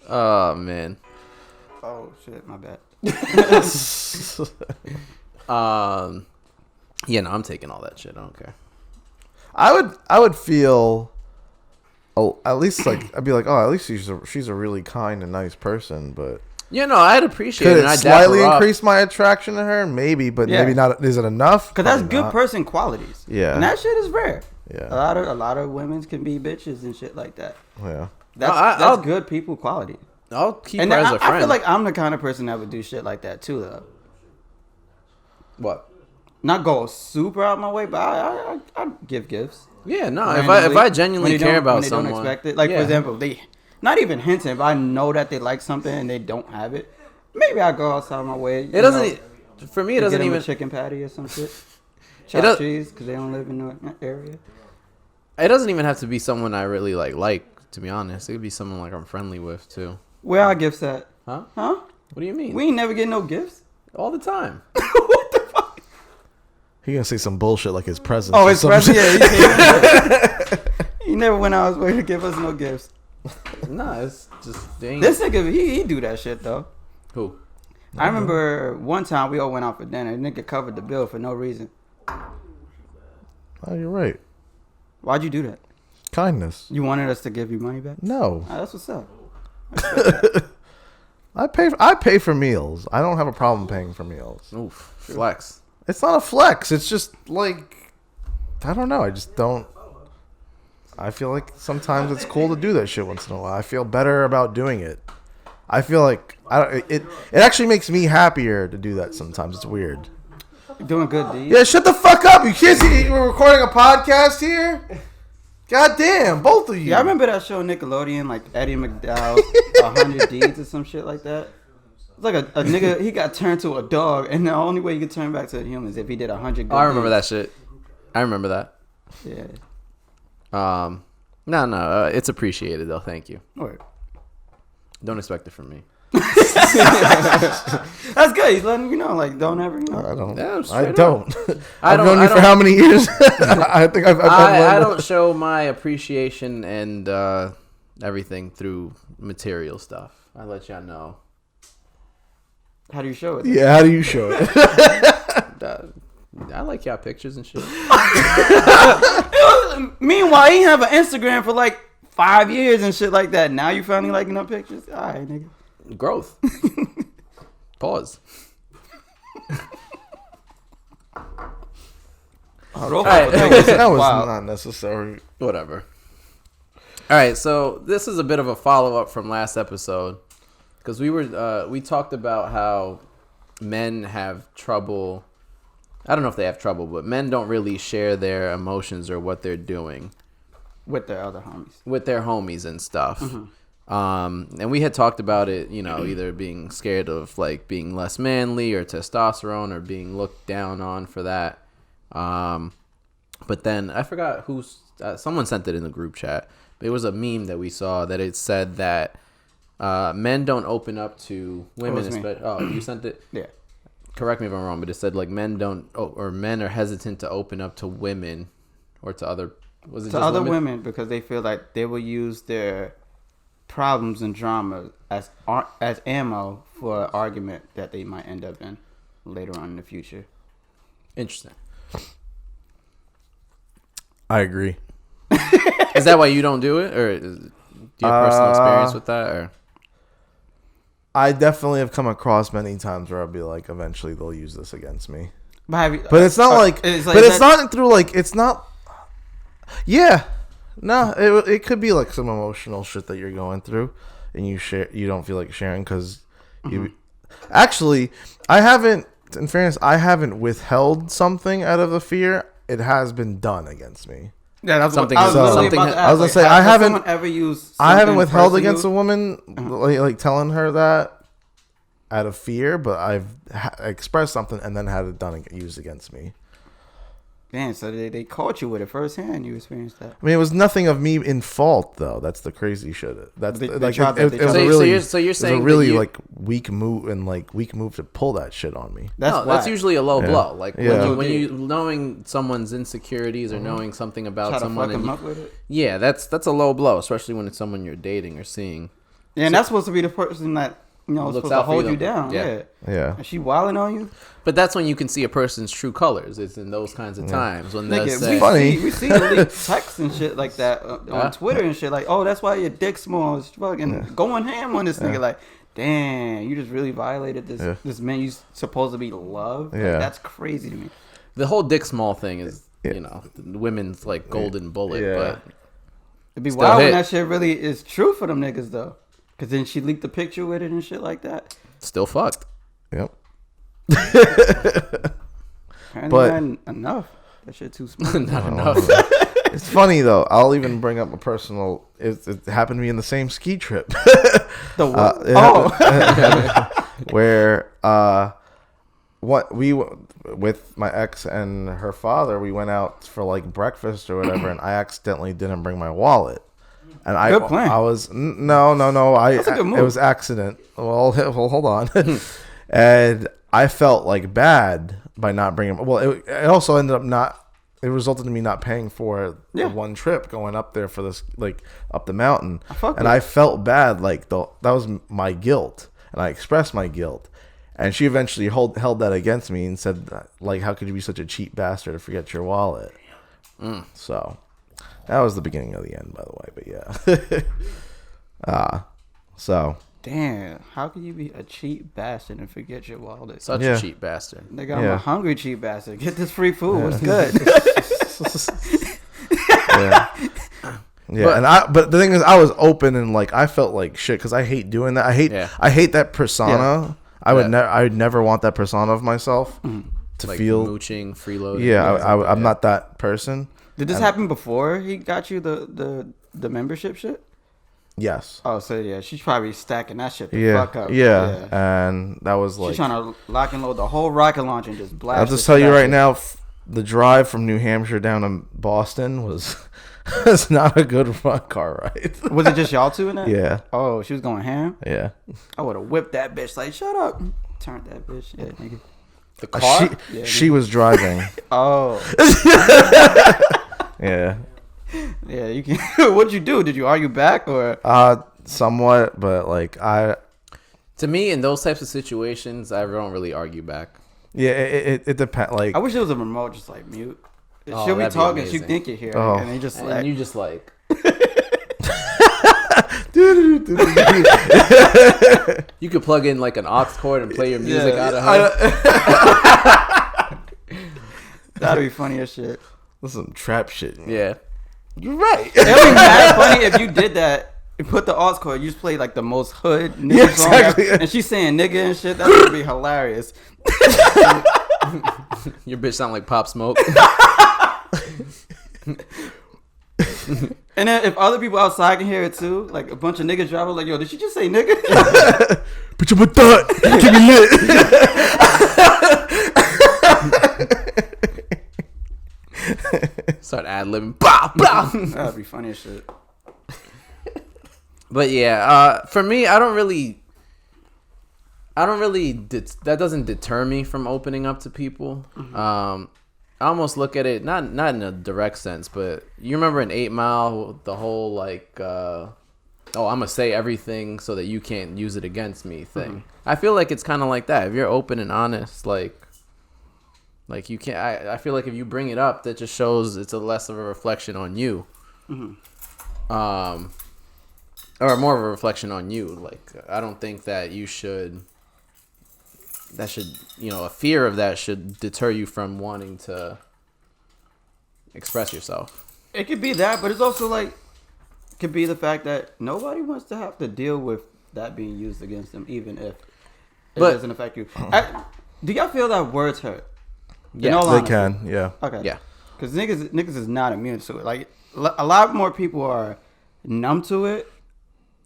Oh man. Oh shit, my bad. Yeah, no, I'm taking all that shit. I don't care. I would feel, oh, at least like I'd be like, oh, at least she's a really kind and nice person, but Yeah, no, I'd appreciate could it. it And I'd slightly dap her up. increase my attraction to her? Maybe, but Yeah. maybe not. Is it enough? Cause that's Probably good not. person qualities. Yeah. And that shit is rare. Yeah. A lot of women can be bitches and shit like that. Yeah. That's I'll- good people quality. I'll keep And her as I a friend. feel like I'm the kind of person that would do shit like that too, though. What? Not go super out my way, but I give gifts. Yeah, no. Randomly, If I genuinely when they care don't- about when they someone, don't expect it. Like yeah. for example, they not even hinting, but I know that they like something and they don't have it. Maybe I go outside my way. It doesn't. For me, it Get doesn't them even. a chicken patty or some shit. does- Chopped cheese because they don't live in the area. It doesn't even have to be someone I really like. To be honest, it could be someone like I'm friendly with too. Where our gifts at? Huh? Huh? What do you mean? We ain't never get no gifts. All the time. What the fuck? He gonna say some bullshit like his presents. Oh, or his some present. shit. Yeah, he never went out his way to give us no gifts. Nah, it's just dang. This nigga, he do that shit though. Who? I remember one time we all went out for dinner. Nigga covered the bill for no reason. Oh, you're right. Why'd you do that? Kindness. You wanted us to give you money back? No. That's what's up. I pay for meals. I don't have a problem paying for meals. Oof. Flex. It's not a flex. It's just like, I don't know. I just don't. I feel like sometimes it's cool to do that shit once in a while. I feel better about doing it. I feel like it actually makes me happier to do that sometimes. It's weird. Doing good deeds. Yeah, shut the fuck up. You kids, we're recording a podcast here? God damn, both of you. Yeah, I remember that show Nickelodeon, like Eddie McDowell, 100 Deeds or some shit like that. It's like a nigga, he got turned to a dog, and the only way you could turn back to a human is if he did 100 good Oh, I remember that deeds. shit. I remember that. Yeah. No, it's appreciated though. Thank you. Word. Don't expect it from me. That's good. He's letting you know, like, don't ever, you know. I don't. Yeah, I straight don't. I I've don't- known I you for don't- how many years? I think I've I don't show my appreciation and everything through material stuff. I let y'all know. How do you show it? Yeah, how do you show it? I like y'all pictures and shit. Meanwhile, he have an Instagram for like 5 years and shit like that. Now you finally liking up pictures? All right, nigga. Growth. Pause. All right, That was Wow. not necessary. Whatever. All right, so this is a bit of a follow up from last episode because we talked about how men have trouble. I don't know if they have trouble, but men don't really share their emotions or what they're doing With their other homies. with their homies and stuff. And we had talked about it, you know, either being scared of like being less manly or testosterone or being looked down on for that. But then I forgot someone sent it in the group chat. It was a meme that we saw that it said that men don't open up to women. was me. Oh, you sent it? Yeah. Correct me if I'm wrong, but it said like men are hesitant to open up to women or to other. Was it To just other women because they feel like they will use their problems and drama as ammo for an argument that they might end up in later on in the future. Interesting. I agree. Is that why you don't do it, or do you have personal experience with that? Or I definitely have come across many times where I'll be like, eventually they'll use this against me. But it's not like, it's not through like, it's not. Yeah, no, it could be like some emotional shit that you're going through, and you don't feel like sharing because you. Actually, I haven't. In fairness, I haven't withheld something out of a fear. It has been done against me. Yeah, that's Something- what I was literally something- about to ask. I was gonna Like, say, has I haven't- someone ever used. I haven't something withheld pressing against you? a woman, like telling her that out of fear, but I've expressed something and then had it used against me. Man, so they caught you with it firsthand. You experienced that. I mean, it was nothing of me in fault, though. That's the crazy shit. That's They like tried it that- was so a you- really, so you're it was saying a that really you- like weak move to pull that shit on me. That's usually a low Yeah. blow. Like Yeah. when you knowing someone's insecurities or knowing something about Try to someone, fuck and them up with it. yeah, that's a low blow, especially when it's someone you're dating or seeing. Yeah, and that's supposed to be the person that Looks supposed to out for hold you. you down. Yeah. Yeah. Yeah. Is she wilding on you? But that's when you can see a person's true colors. It's in those kinds of times when they Nigga, say, Funny. we see leaked texts and shit like that Yeah. on Twitter and shit. Like, oh, that's why your dick small. It's fucking going ham on this nigga. Like, damn, you just really violated this man you supposed to be loved. Like, Yeah. that's crazy to me. the whole dick small thing is, the women's like golden bullet. Yeah. But It'd be Still wild when hit. that shit really is true for them niggas though. Cause then she leaked the picture with it and shit like that. still fucked. Yep. Apparently But- not enough. That shit too small. Not enough. It's funny though. I'll even bring up a personal. It happened to me in the same ski trip. The what? It Oh, happened- where with my ex and her father, we went out for like breakfast or whatever, and I accidentally didn't bring my wallet. And Good plan. I was no. That's a good move. It was accident. Well, hold on. And I felt like bad by not bringing. Well, it also ended up not. It resulted in me not paying for the one trip going up there for this, like up the mountain. I felt bad. Like that was my guilt, and I expressed my guilt. And she eventually held that against me and said, like, how could you be such a cheap bastard to forget your wallet? So that was the beginning of the end, by the way. But yeah. So damn. How can you be a cheap bastard and forget your wallet? Such Yeah. a cheap bastard. Nigga, I'm a hungry cheap bastard. Get this free food. What's good? yeah. But the thing is, I was open and like I felt like shit because I hate doing that. I hate that persona. I would never want that persona of myself to Like feel mooching, freeloading. Yeah, I'm not that person. Did this happen before he got you the membership shit? Yes. Oh, so yeah, she's probably stacking that shit the Yeah. fuck up. Yeah. And that was like She's trying to lock and load the whole rocket launch and just blast. I'll just tell you right now, the drive from New Hampshire down to Boston was not a good car ride. Was it just y'all two in that? Yeah. Oh, she was going ham? Yeah. I would have whipped that bitch like, shut up. Turned that bitch. Yeah, nigga. The car? She was driving. Oh. Yeah. Yeah, you can. What'd you do? Did you argue back or? Somewhat, but like To me, in those types of situations, I don't really argue back. Yeah, it depends. Like I wish there was a remote just like mute. Oh, She'll be that'd be talking, she amazing. think you hear, Oh. and they just And like. you just like, you could plug in like an aux cord and play your music out of her. That'd be funny as shit. this is some trap shit. Yeah. You're right. It'd be mad funny if you did that. You put the aux cord, you just play like the most hood nigga Yeah, song exactly. ever, and she's saying nigga and shit. That would be hilarious. Your bitch sound like Pop Smoke. And then if other people outside can hear it too, like a bunch of niggas driving, like, yo, did she just say nigga? Put your butt. Keep me lit. Start ad-libbing. Bah, bah. That'd be funny as shit. But yeah, for me, I don't really that doesn't deter me from opening up to people. I almost look at it not in a direct sense, but you remember in 8 Mile, the whole like I'm gonna say everything so that you can't use it against me thing. I feel like it's kind of like that. If you're open and honest, like you can't. I feel like if you bring it up, that just shows it's a less of a reflection on you. Or more of a reflection on you. Like, I don't think that a fear of that should deter you from wanting to express yourself. It could be that, but it's also like, it could be the fact that nobody wants to have to deal with that being used against them, even if it doesn't affect you. Do y'all feel that words hurt? Yeah, They can, yeah. Okay. Yeah. Because niggas is not immune to it. Like, a lot more people are numb to it,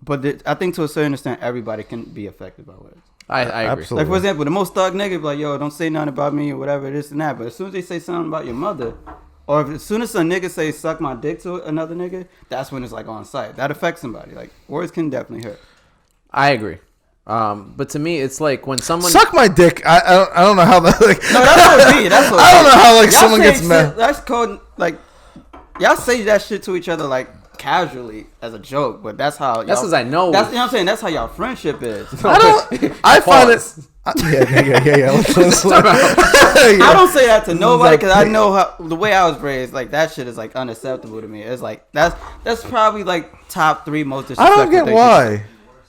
but I think to a certain extent, everybody can be affected by words. I agree. Absolutely. Like, for example, the most thug nigga be like, yo, don't say nothing about me or whatever, this and that. But as soon as they say something about your mother, or as soon as a nigga say suck my dick to another nigga, that's when it's like on site. That affects somebody. Like, words can definitely hurt. I agree. But to me, it's like when someone suck my dick. I don't know how that. Like, No, that's OD. That's OD. I don't know how like Y'all someone say gets shit- mad. That's called like y'all say that shit to each other like casually as a joke, but that's how. That's y'all- 'cause I know. That's you know what I'm saying. That's how y'all friendship is. I don't. I find it. Pause. Yeah. Let's I don't say that to nobody because I know how the way I was raised. Like that shit is like unacceptable to me. It's like that's probably like top 3 most I disrespectful. don't get things. why.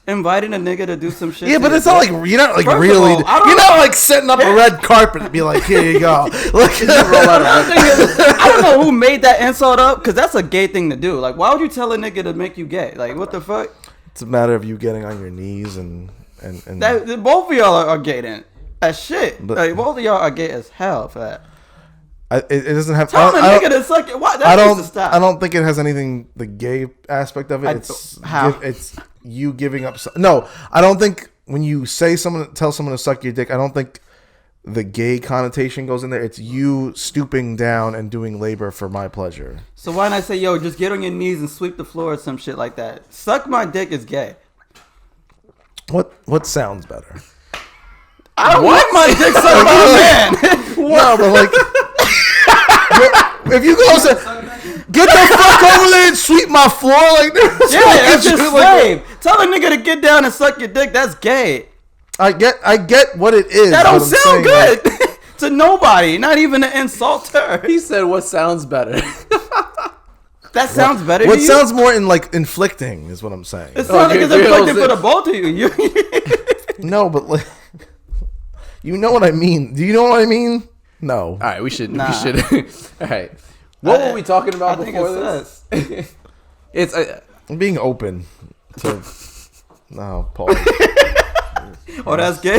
Inviting a nigga to do some shit. Yeah, to but your it's not like dick. you're not like First of really. all, I don't- You're not like setting up a red carpet and be like, here you go. Like, I don't know who made that insult up because that's a gay thing to do. Like, why would you tell a nigga to make you gay? Like, what the fuck? it's a matter of you getting on your knees and That both of y'all are gay then. That shit. But- Like, both of y'all are gay as hell for that. it doesn't have. Tell a I nigga to suck it. Why? I That needs to don't. stop. I don't think it has anything the gay aspect of it. It's how? It's you giving up. No, I don't think when you say tell someone to suck your dick. I don't think the gay connotation goes in there. It's you stooping down and doing labor for my pleasure. So why not say, yo, just get on your knees and sweep the floor or some shit like that? Suck my dick is gay. What sounds better? I don't want my dick sucked by a man. No, but like, if you go say, get the fuck over there and sweep my floor, like, Yeah, it's just slave. Tell a nigga to get down and suck your dick. That's gay. I get what it is. That don't but I'm sound saying, good like, to nobody. Not even to insult her. he said, "What sounds better?" That sounds better. what to you? sounds more in like inflicting is what I'm saying. It sounds like you it's realize inflicted for it. the both of you. No, but like, you know what I mean. Do you know what I mean? No. All right, we should. Nah. We should. All right. What were we talking about I think before it's this? It's I'm being open to. No, Paul. Oh, that's gay.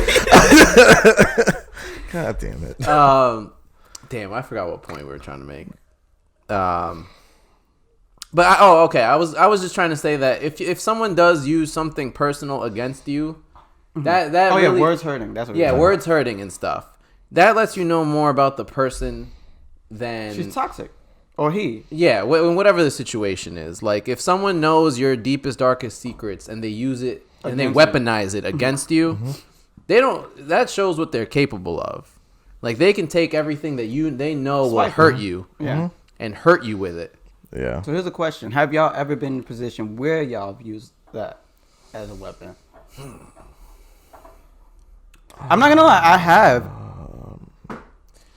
God damn it. damn. I forgot what point we were trying to make. Okay. I was just trying to say that if someone does use something personal against you, that Oh really, yeah, words hurting. That's what. yeah, you're words hurting and stuff. That lets you know more about the person than She's toxic, or he. yeah, whatever the situation is. Like if someone knows your deepest, darkest secrets and they use it and they Against you. weaponize it against you, they don't. That shows what they're capable of. Like they can take everything that they know will Swipe. hurt you Yeah. and hurt you with it. Yeah. So here's a question: have y'all ever been in a position where y'all have used that as a weapon? I'm not gonna lie, I have,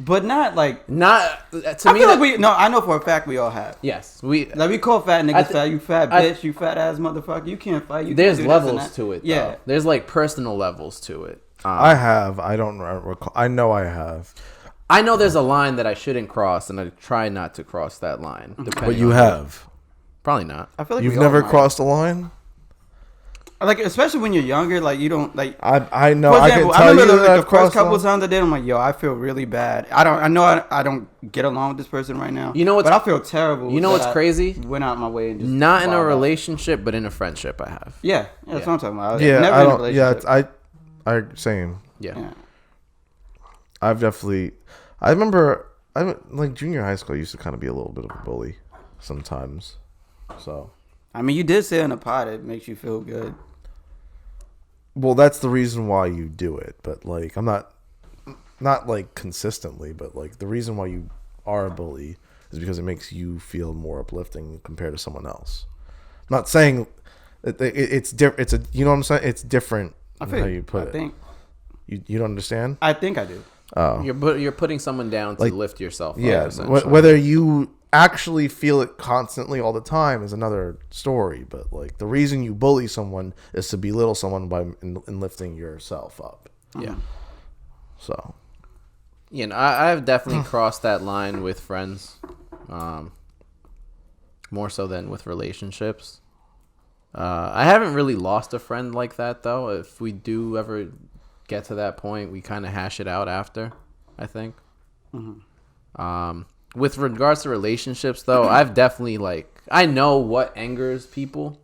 but not like. Not to I me. feel like we. No, I know for a fact we all have. Yes, we. Like we call fat I niggas th- fat. You fat I- bitch. You fat ass motherfucker. You can't fight. You There's can't do this and levels that. to it. Yeah. Though. There's like personal levels to it. I have. I don't recall. I know I have. I know there's a line that I shouldn't cross, and I try not to cross that line. But depending you on- have. Probably not. I feel like You've we all never might. crossed a line? Like especially when you're younger, like you don't like. I know. For I example, can I tell remember you that I've the first crossed couple lines. times I did. I'm like, yo, I feel really bad. I know I don't get along with this person right now. You know what's- but I feel terrible. You know that what's I crazy? Went out my way and just Not in a wild out. relationship, but in a friendship, I have. Yeah, that's what I'm talking about. Yeah, never I in a don't. Yeah, relationship. I same. Yeah. Yeah. I've definitely. I remember. Like junior high school. I used to kind of be a little bit of a bully, sometimes. So. I mean, you did say in a pod it makes you feel good. Well, that's the reason why you do it. But like, I'm not like consistently, but like the reason why you are a bully is because it makes you feel more uplifting compared to someone else. I'm not saying it's different. It's a, you know what I'm saying? It's different I in feel how you put it. You don't understand? I think I do. Oh, You're putting someone down to Like, lift yourself yeah. up. essentially. Whether you actually feel it constantly all the time is another story. But like the reason you bully someone is to belittle someone by in lifting yourself up. Yeah. So. You know, I've definitely crossed that line with friends, more so than with relationships. I haven't really lost a friend like that, though. If we do ever get to that point, we kind of hash it out after, I think. With regards to relationships, though, I've definitely, like, I know what angers people.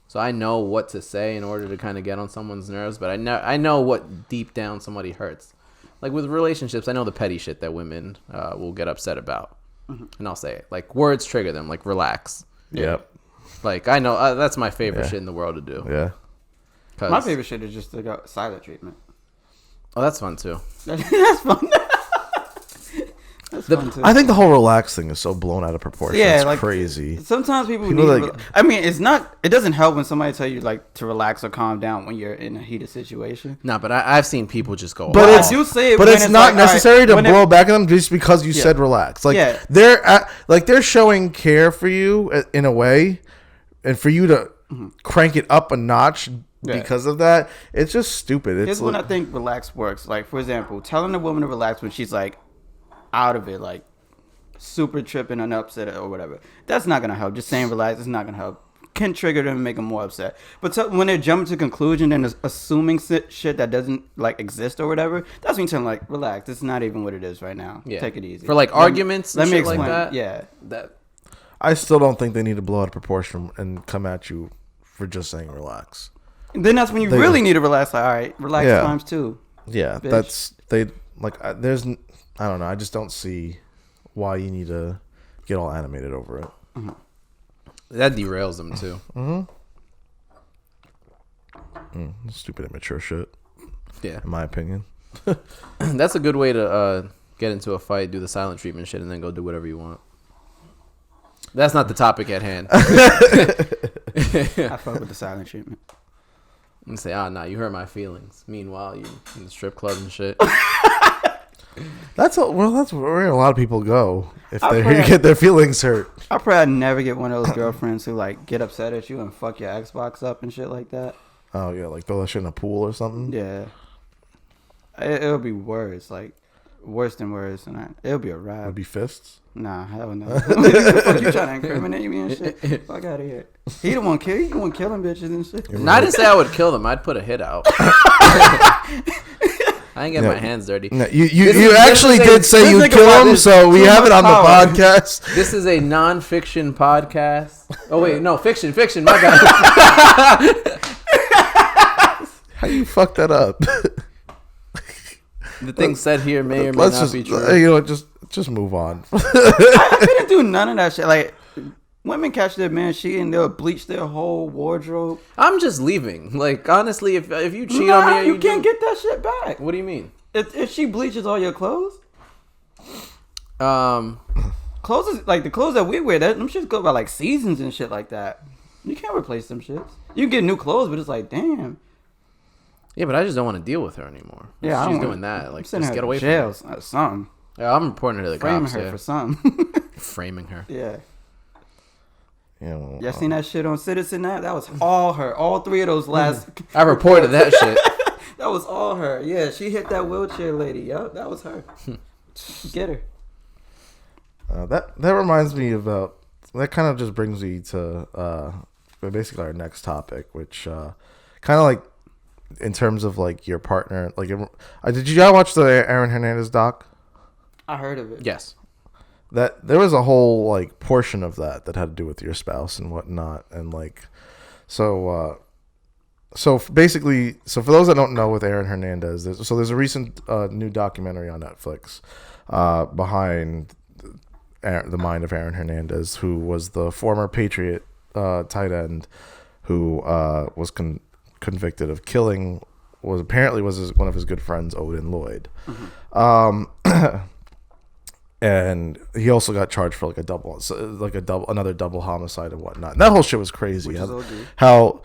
So so I know what to say in order to kind of get on someone's nerves. But I know what deep down somebody hurts. Like with relationships, I know the petty shit that women will get upset about, and I'll say it. Like words trigger them. Like relax. Yep. Like I know that's my favorite shit in the world to do. Yeah. My favorite shit is just to go silent treatment. Oh, that's fun too. That's fun. That's fun too. I think the whole relax thing is so blown out of proportion. Yeah, it's like, crazy. Sometimes people need. like- I mean, it's not. It doesn't help when somebody tell you like to relax or calm down when you're in a heated situation. No, but I've seen people just go. But "Oh." it's I do say it but when it's it's not like, all right, necessary to when blow back at them just because you Yeah. said relax. Like Yeah. they're showing care for you in a way, and for you to crank it up a notch because of that, it's just stupid. It's Here's when I think relax works. Like for example, telling a woman to relax when she's like out of it, like super tripping and upset or whatever. That's not gonna help. Just saying relax is not gonna help. Can trigger them and make them more upset. But when they're jumping to conclusion and assuming shit that doesn't like exist or whatever, that's when you tell them like relax. It's not even what it is right now. Yeah. Take it easy. For like arguments and let me shit explain. like that. Yeah. That I still don't think they need to blow out of proportion and come at you for just saying relax. And then that's when you really need to relax. Like, all right, relax times two. Yeah, bitch. that's they like. There's I don't know. I just don't see why you need to get all animated over it. that derails them too. Stupid immature shit, Yeah, in my opinion. that's a good way to get into a fight, do the silent treatment shit, and then go do whatever you want. That's not the topic at hand. I fuck with the silent treatment. And say, nah, you hurt my feelings. Meanwhile, you in the strip club and shit. That's where a lot of people go if I they pray- get their feelings hurt. I pray I never get one of those girlfriends who like get upset at you and fuck your Xbox up and shit like that. Oh yeah, like throw that shit in a pool or something. Yeah, it'll be worse, like worse than worse, and it'll be a ride. Would be fists. Nah, hell no. Fuck you trying to incriminate me and shit? Fuck out of here. He the one kill you. The one killing bitches and shit. And I didn't say I would kill them. I'd put a hit out. I ain't getting my hands dirty. No, you this actually is did say you'd kill him, so we have it on the podcast. This is a non-fiction podcast. Oh wait, no, fiction. My bad. How you fuck that up? The thing said here may or may Let's not just be true. you know just move on. I didn't do none of that shit. Like women catch their man cheating, they'll bleach their whole wardrobe. I'm just leaving. Like honestly, if you cheat on me, you can't get that shit back. What do you mean? If she bleaches all your clothes, Clothes is like the clothes that we wear. Them shits go by like seasons and shit like that. You can't replace them shits. You can get new clothes, but it's like damn. Yeah, but I just don't want to deal with her anymore. Yeah, She's doing that. Like, sending just her get away to from her. jail, something. Yeah, I'm reporting her to the Framing cops. her Yeah. for something. Framing her. Yeah. Yeah, well, Y'all seen that shit on Citizen App? That was all her. All three of those last. I reported that shit. That was all her. Yeah, she hit that wheelchair lady. Yup, that was her. Get her. that reminds me about that. Kind of just brings me to basically our next topic, which kind of like in terms of like your partner. Like, did you guys watch the Aaron Hernandez doc? I heard of it. Yes. That there was a whole like portion of that had to do with your spouse and whatnot, and like so basically, for those that don't know, with Aaron Hernandez, there's a recent new documentary on Netflix behind the mind of Aaron Hernandez, who was the former Patriot tight end who was convicted of killing one of his good friends, Odin Lloyd. And he also got charged for another double homicide and whatnot. And that whole shit was crazy. How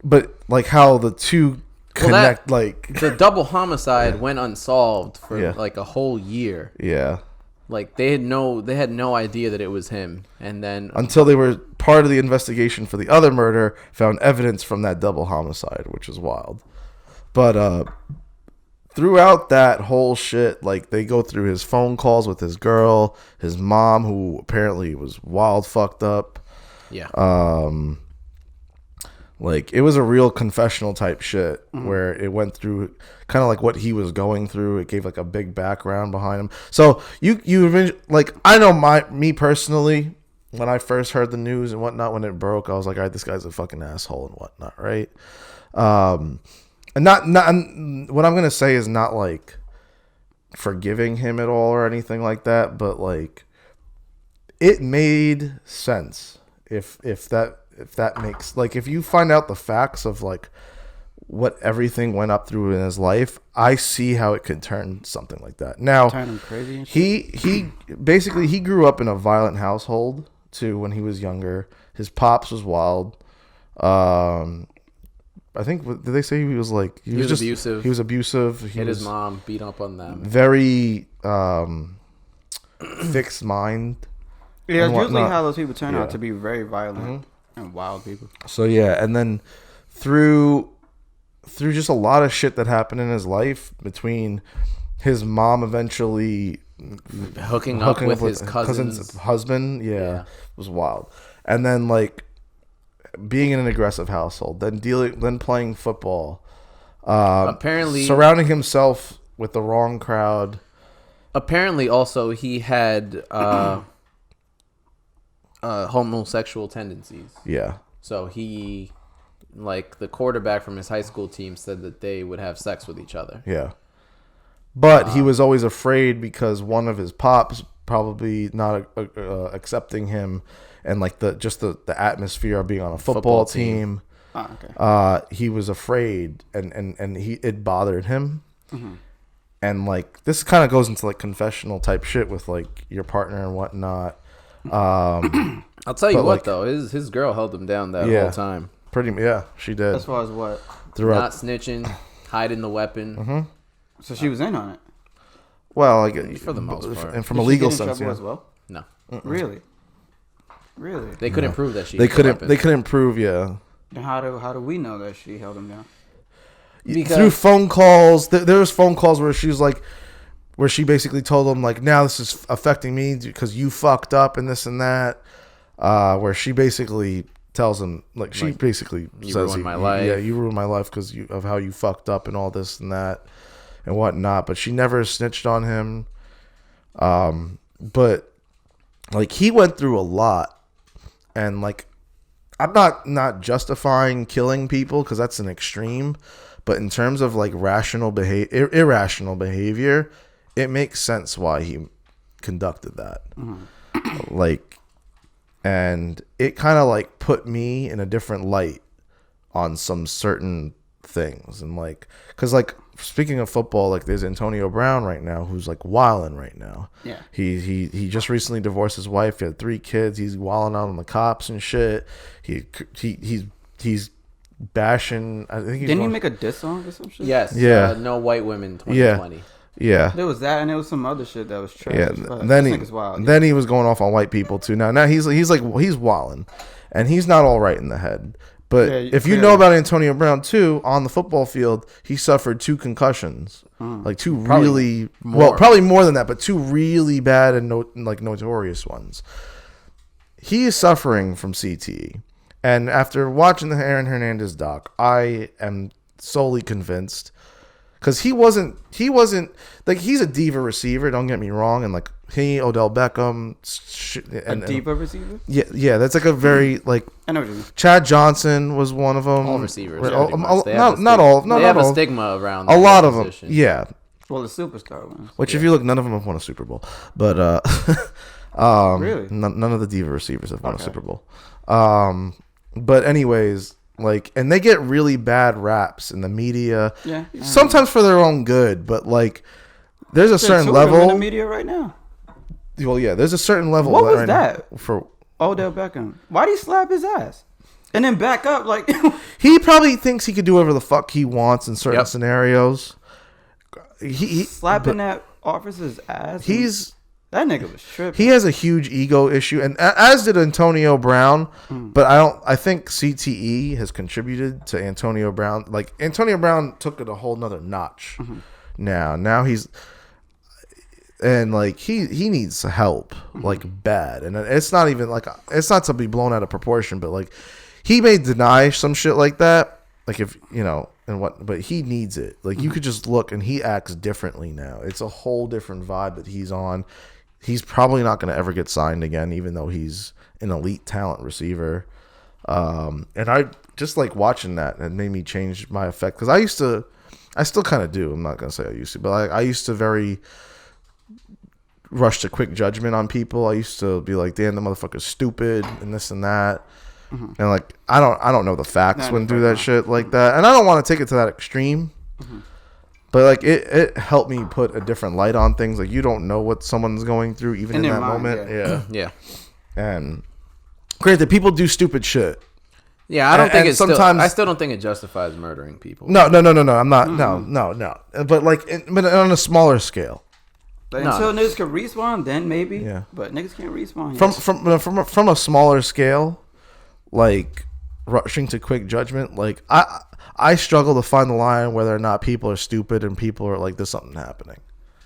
the two connect. The double homicide went unsolved for like a whole year. Yeah. Like they had no idea that it was him, and then until they were part of the investigation for the other murder, found evidence from that double homicide, which is wild. But throughout that whole shit, like they go through his phone calls with his girl, his mom, who apparently was wild fucked up. Yeah. Like it was a real confessional type shit where it went through kind of like what he was going through. It gave like a big background behind him. So you like, I know me personally, when I first heard the news and whatnot, when it broke, I was like, all right, this guy's a fucking asshole and whatnot, right? And not what I'm gonna say is not like forgiving him at all or anything like that, but like it made sense if that makes, like, if you find out the facts of like what everything went up through in his life, I see how it could turn something like that. Now, Turn him crazy and shit. he basically he grew up in a violent household too when he was younger. His pops was wild. I think, did they say he was like he was just abusive? He was abusive. He hit was his mom, beat up on them. very fixed mind. Yeah, and it's usually whatnot. how those people turn Yeah. out to be very violent and wild people. So yeah, and then through just a lot of shit that happened in his life, between his mom eventually Hooking up with his cousin's husband, Yeah. it was wild. And then like being in an aggressive household, then playing football, Apparently, surrounding himself with the wrong crowd. apparently, also he had homosexual tendencies. Yeah, So he, like the quarterback from his high school team, said that they would have sex with each other. yeah. But he was always afraid because one of his pops probably not accepting him, and like the atmosphere of being on a football team. Oh, okay. He was afraid, and it bothered him. And like this kind of goes into like confessional type shit with like your partner and whatnot. I'll tell you But, what, like, though, his girl held him down that Yeah. whole time. She did. As far as what? Throughout. Not snitching, hiding the weapon. So she was in on it. Well, like For the most part. and from Did a she legal get in sense, trouble yeah. as well? No, Really? Really? they couldn't prove that she. They had the couldn't. weapon. They couldn't prove. Yeah. Then how do we know that she held him down? Because- Through phone calls. There was phone calls where she was like, where she basically told him like, now this is affecting me because you fucked up and this and that. Where she basically tells him like, she basically you says, ruined my life. Yeah, you ruined my life because of how you fucked up and all this and that and whatnot. But she never snitched on him. But like he went through a lot, and like I'm not justifying killing people because that's an extreme, but in terms of like irrational behavior, it makes sense why he conducted that. Like, and it kind of like put me in a different light on some certain things, and like, because like speaking of football, like there's Antonio Brown right now who's like wilding right now. Yeah. He just recently divorced his wife. He had 3 kids. He's wilding out on the cops and shit. He's bashing. I think Didn't he make a diss song or some shit? Yes. Yeah. No white women. 2020. yeah. There was that, and there was some other shit that was trash. Yeah, Fuck, and then this he nigga's wild. then he was going off on white people too. Now he's wilding, and he's not all right in the head. But Yeah, if you clearly. know about Antonio Brown too, on the football field, he suffered 2 concussions, like 2 really probably more than that, but 2 really bad and notorious ones. He is suffering from CTE, and after watching the Aaron Hernandez doc, I am solely convinced. Because he wasn't like, he's a diva receiver. Don't get me wrong, and like Odell Beckham, a diva receiver? yeah, that's like a very like. I know what you mean. Chad Johnson was one of them. All receivers. Right, pretty much. They have a not stigma- all. No, they not have all. a stigma around. A their lot of them. position. Yeah. Well, the superstar ones. Which, if you look, none of them have won a Super Bowl. But Really? none of the diva receivers have won a Super Bowl. But anyways. Like, and they get really bad raps in the media. Yeah. Sometimes for their own good, but like, there's a certain Two of them in the level. media right now. Well, yeah, there's a certain level. What was right that? now for Odell Beckham. Why'd he slap his ass? And then back up like he probably thinks he could do whatever the fuck he wants in certain scenarios. He slapping that officer's ass. That nigga was tripping. He has a huge ego issue, and as did Antonio Brown. But I think CTE has contributed to Antonio Brown. Like, Antonio Brown took it a whole nother notch. Now he's, and like he needs help, like, bad. And it's not even like, it's not to be blown out of proportion, but like, he may deny some shit like that. Like, if you know, and what, but he needs it. Like, you could just look, and he acts differently now. It's a whole different vibe that he's on. He's probably not going to ever get signed again, even though he's an elite talent receiver. And I just like watching that, and it made me change my effect, because I still kind of do. I'm not gonna say I used to, but I used to very rush to quick judgment on people. I used to be like, damn, the motherfucker's stupid and this and that. And like, I don't know the facts when do that shit like that. And I don't want to take it to that extreme. But like, it helped me put a different light on things. Like, you don't know what someone's going through even in that moment. Yeah. And granted, people do stupid shit. Yeah, I don't think it's sometimes. I still don't think it justifies murdering people. No. I'm not. No. But like, but on a smaller scale. But until niggas can respawn, then maybe. Yeah. But niggas can't respawn. From a smaller scale, like rushing to quick judgment, like I struggle to find the line whether or not people are stupid and people are like, there's something happening,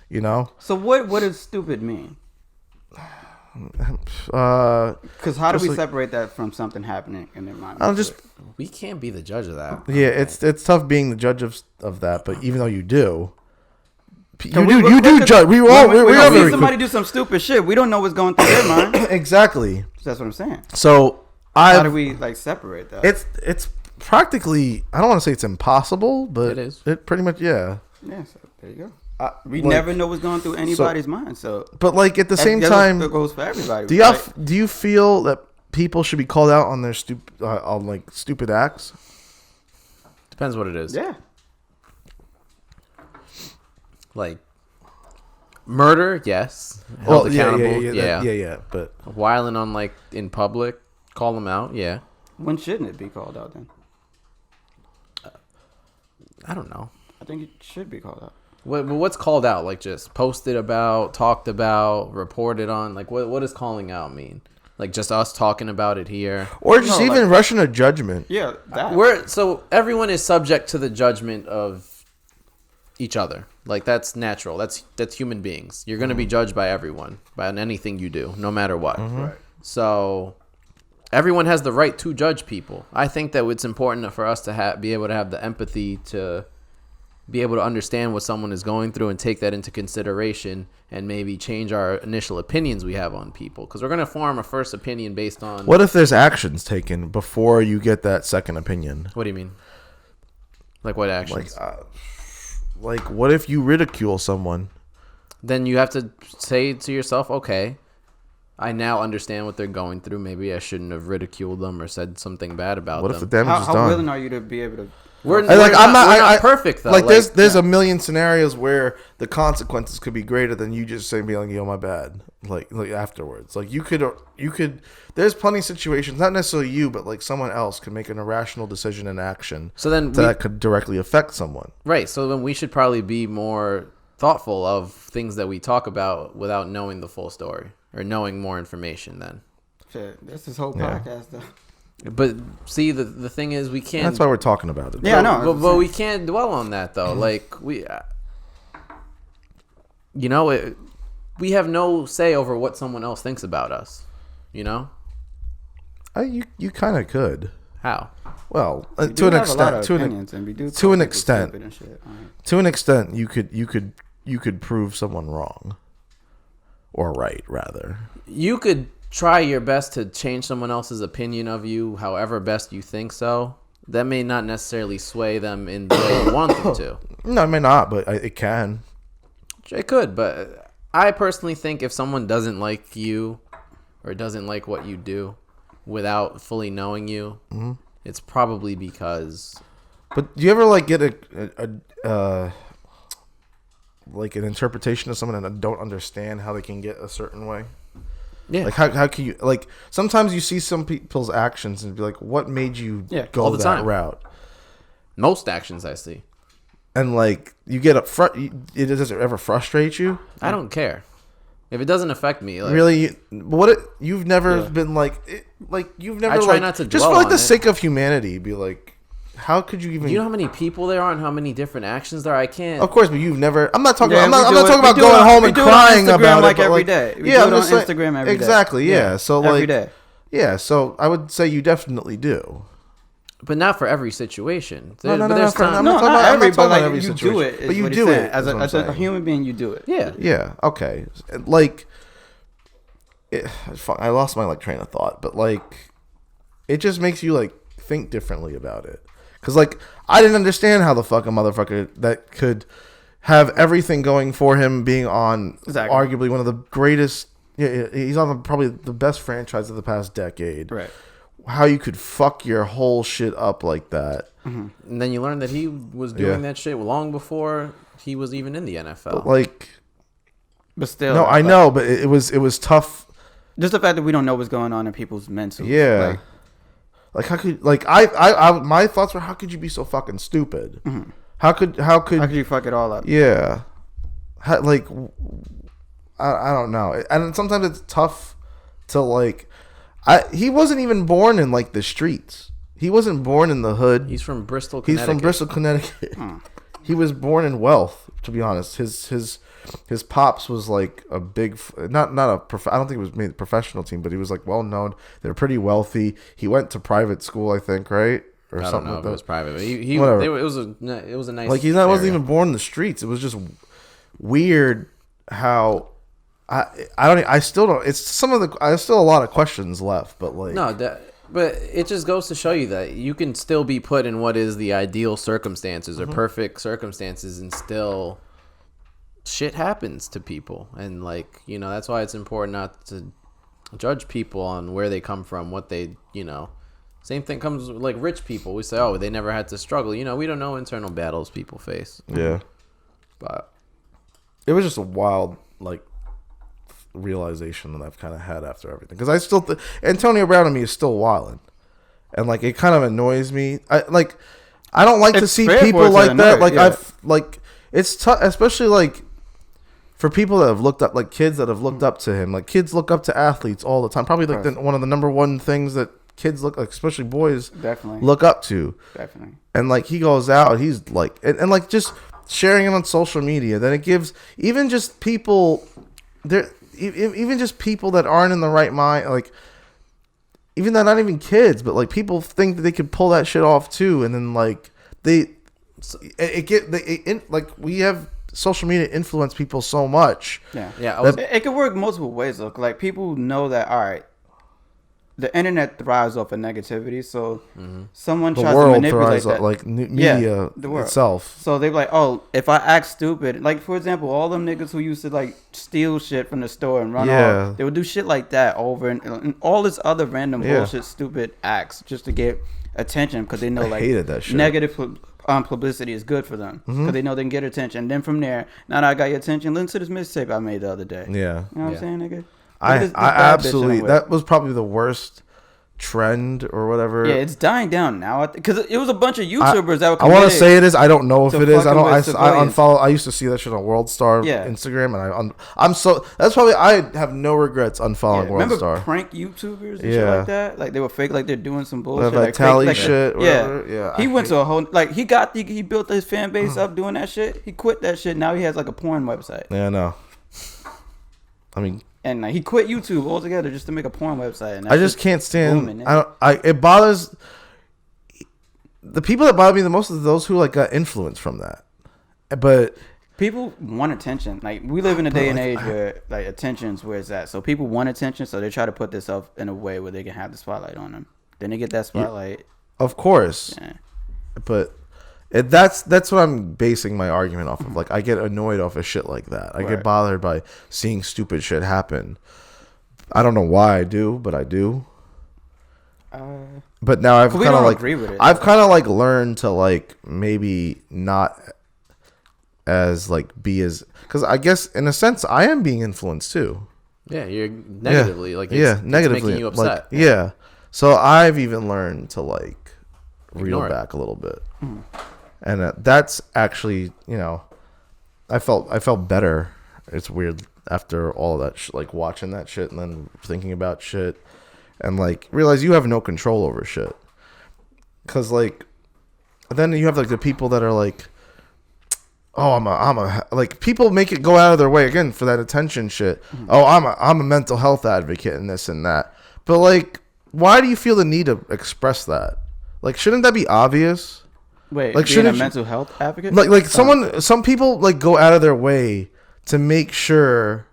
you know? So what does stupid mean? Because how do we separate that from something happening in their mind? We can't be the judge of that. Yeah, it's tough being the judge of that, but even though you do. You do judge. We see somebody do some stupid shit. We don't know what's going through their mind. Exactly. That's what I'm saying. So how do we like separate that? It's practically, I don't want to say it's impossible, but it is. It pretty much, yeah. Yeah. So there you go. We never know what's going through anybody's mind. So, but like at the same time, it goes for everybody. Do you feel that people should be called out on their stupid acts? Depends what it is. Yeah. Like murder, yes. Held accountable, yeah. But whiling on like in public, call them out, yeah. When shouldn't it be called out then? I don't know. I think it should be called out. What's called out? Like just posted about, talked about, reported on? Like what does calling out mean? Like just us talking about it here, or just even rushing a judgment? Yeah, that. So everyone is subject to the judgment of each other. Like that's natural. That's human beings. You're going to be judged by everyone, by anything you do, no matter what. Right. So everyone has the right to judge people. I think that it's important for us to be able to have the empathy to be able to understand what someone is going through and take that into consideration and maybe change our initial opinions we have on people, because we're going to form a first opinion based on. What if there's actions taken before you get that second opinion? What do you mean? Like what actions? Like, what if you ridicule someone? Then you have to say to yourself, okay, I now understand what they're going through. Maybe I shouldn't have ridiculed them or said something bad about them. What if the damage is done? How willing are you to be able to... We're not perfect, though. Like, there's a million scenarios where the consequences could be greater than you just saying, be like, yo, my bad. Like afterwards. Like, you could... There's plenty of situations, not necessarily you, but like someone else could make an irrational decision and action that could directly affect someone. Right. So then we should probably be more thoughtful of things that we talk about without knowing the full story or knowing more information then. Shit, that's this whole podcast, though. But see, the thing is, we can't. That's why we're talking about it. Yeah, I know. But we can't dwell on that though. Like we have no say over what someone else thinks about us. You know. You kind of could. How? Well, to an extent. To an extent, you could prove someone wrong, or right, rather. You could try your best to change someone else's opinion of you, however best you think so. That may not necessarily sway them in the way you want them to. No, it may not, but it can. It could, but I personally think if someone doesn't like you or doesn't like what you do without fully knowing you, it's probably because. But do you ever like get a like an interpretation of someone and don't understand how they can get a certain way? Yeah. Like how can you, like, sometimes you see some people's actions and be like, what made you go that route? Most actions I see. And like you get does it ever frustrate you? I don't care. If it doesn't affect me, like, really, you've never been you've never. I try not to dwell just for like on the it. sake of humanity, be like, how could you even? Do you know how many people there are and how many different actions there are? I can't. Of course, but you've never. I'm not talking. I'm not talking about going home and crying about like it. Every day. We do it on Instagram every day. Exactly. Yeah. So like every day. Yeah. So I would say you definitely do. But not for every situation. No, not every you do it. But you do it as a human being. You do it. Yeah. Yeah. Okay. Like, I lost my like train of thought, but like it just makes you like think differently about it. Cause like I didn't understand how the fuck a motherfucker that could have everything going for him, being on arguably one of the greatest. Yeah, he's on probably the best franchise of the past decade. Right. How you could fuck your whole shit up like that. And then you learn that he was doing that shit long before he was even in the NFL. But but still, no, I know, but it was tough. Just the fact that we don't know what's going on in people's mental. Yeah. Like how could I my thoughts were, how could you be so fucking stupid? How could you fuck it all up? Yeah. I don't know. And sometimes it's tough to like he wasn't even born in like the streets. He wasn't born in the hood. He's from Bristol, Connecticut. He's from Bristol, Connecticut. He was born in wealth, to be honest. His pops was like a big, I don't think it was made the professional team, but he was like well known. They're pretty wealthy. He went to private school, I think, right? Or I don't know if it was private. But whatever. It was a nice. Like he wasn't even born in the streets. It was just weird how I still don't. It's I still a lot of questions left, but like but it just goes to show you that you can still be put in what is the ideal circumstances or perfect circumstances, and still shit happens to people. And like, that's why it's important not to judge people on where they come from, what they, same thing comes with like rich people. We say, oh, they never had to struggle. We don't know internal battles people face. Yeah. But it was just a wild like realization that I've kind of had after everything, because I still Antonio Brown to me is still wilding, and like it kind of annoys me. I don't like to see people like that. Like I've like it's tough, especially like for people that have looked up, like kids that have looked up to him. Like kids look up to athletes all the time. Probably like one of the number one things that kids look like, especially boys, definitely look up to. Definitely. And like he goes out, he's like, and like just sharing it on social media. Then it gives even just people there. Even just people that aren't in the right mind, like even that, not even kids, but like people think that they could pull that shit off too, and then like like we have social media influence people so much. Yeah. It could work multiple ways though. Like people know that the internet thrives off of negativity, so someone tries to manipulate that. Like media itself. So they're like, oh, if I act stupid, like for example, all them niggas who used to like steal shit from the store and run off, they would do shit like that over and all this other random bullshit, stupid acts just to get attention, because they know like hated that shit. Negative publicity is good for them, because they know they can get attention. And then from there, now that I got your attention, listen to this mixtape I made the other day. Yeah, you know what I'm saying, nigga? I absolutely, that was probably the worst trend or whatever. Yeah, it's dying down now because it was a bunch of YouTubers that were. I want to say it is. I don't know if it is. I unfollow. I used to see that shit on World Star Instagram, and I'm so that's probably I have no regrets unfollowing World Star. Remember prank YouTubers and shit like that? Like they were fake, like they're doing some bullshit, like Tally shit. Yeah. He went to a whole he built his fan base up doing that shit. He quit that shit. Now he has like a porn website. Yeah, I know. I mean. And he quit YouTube altogether just to make a porn website. And I just can't stand. It bothers the people that bother me the most is those who like got influence from that. But people want attention. Like we live in a day and age where like attention's where it's at. So people want attention, so they try to put themselves in a way where they can have the spotlight on them. Then they get that spotlight. Of course. Yeah. But that's what I'm basing my argument off of. Like I get annoyed off of shit like that. I get bothered by seeing stupid shit happen. I don't know why I do, but I do. But now I've kind of like agree with it. I've kind of like learned to like maybe not as like be as, because I guess in a sense I am being influenced too. Yeah, you're negatively like negatively making you upset. Like, so I've even learned to like reel back a little bit. And that's actually, I felt better. It's weird after all of that, like watching that shit and then thinking about shit and like realize you have no control over shit. Cause like, then you have like the people that are like, oh, I'm a like people make it go out of their way again for that attention shit. Mm-hmm. Oh, I'm a mental health advocate and this and that. But like, why do you feel the need to express that? Like, shouldn't that be obvious? Wait, like being a mental health advocate? Like some people like go out of their way to make sure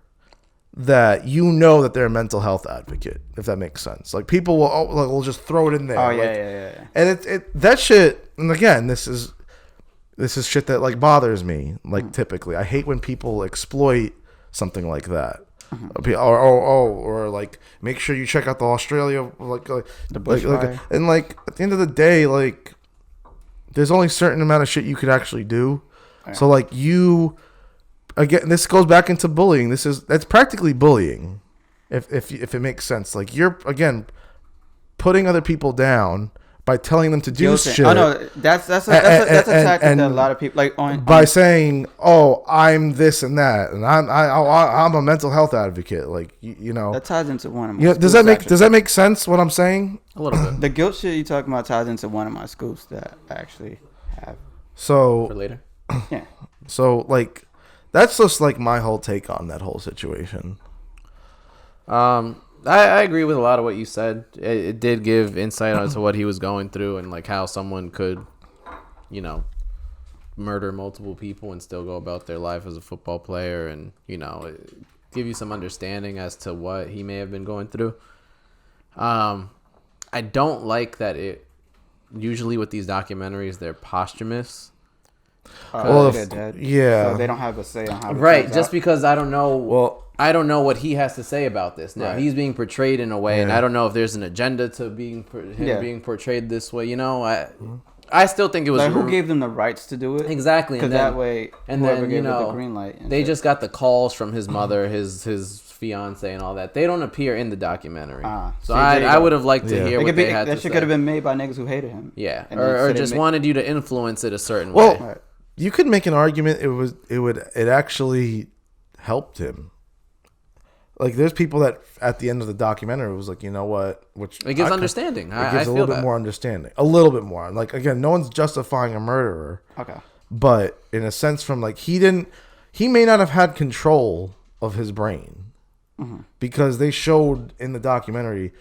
that you know that they're a mental health advocate, if that makes sense. Like people will just throw it in there. Oh like, yeah. And it that shit. And again, this is shit that like bothers me. Like typically, I hate when people exploit something like that. Or like make sure you check out the Australia the bushfire. And like at the end of the day, like there's only a certain amount of shit you could actually do. Right. So like you, again, this goes back into bullying. That's practically bullying, if it makes sense. Like you're again putting other people down by telling them to do shit. Oh no, that's a tactic that a lot of people like by saying, "Oh, I'm this and that, and I'm a mental health advocate." Like you know, that ties into one of my. Does that make sense? What I'm saying? A little bit. The guilt shit you talking about ties into one of my scoops that I actually have. So for later. Yeah. So like, that's just like my whole take on that whole situation. I agree with a lot of what you said. It did give insight into what he was going through and like how someone could, you know, murder multiple people and still go about their life as a football player, and you know, give you some understanding as to what he may have been going through. I don't like that it usually with these documentaries they're posthumous. Well, they're dead. Yeah, so they don't have a say on how. Right, just because I don't know. Well, I don't know what he has to say about this. Now he's being portrayed in a way, and I don't know if there's an agenda to being portrayed this way. You know, I still think it was like who gave them the rights to do it exactly, because that way, and then gave the green light. They just got the calls from his mother, his fiance, and all that. They don't appear in the documentary, so I would have liked to hear what they had to say. That shit could have been made by niggas who hated him. Yeah, or just wanted you to influence it a certain way. Well, you could make an argument it actually helped him. Like there's people that at the end of the documentary was like, you know what, which it gives understanding. It gives a little bit more understanding, a little bit more. Like again, no one's justifying a murderer. Okay, but in a sense, from like he may not have had control of his brain because they showed in the documentary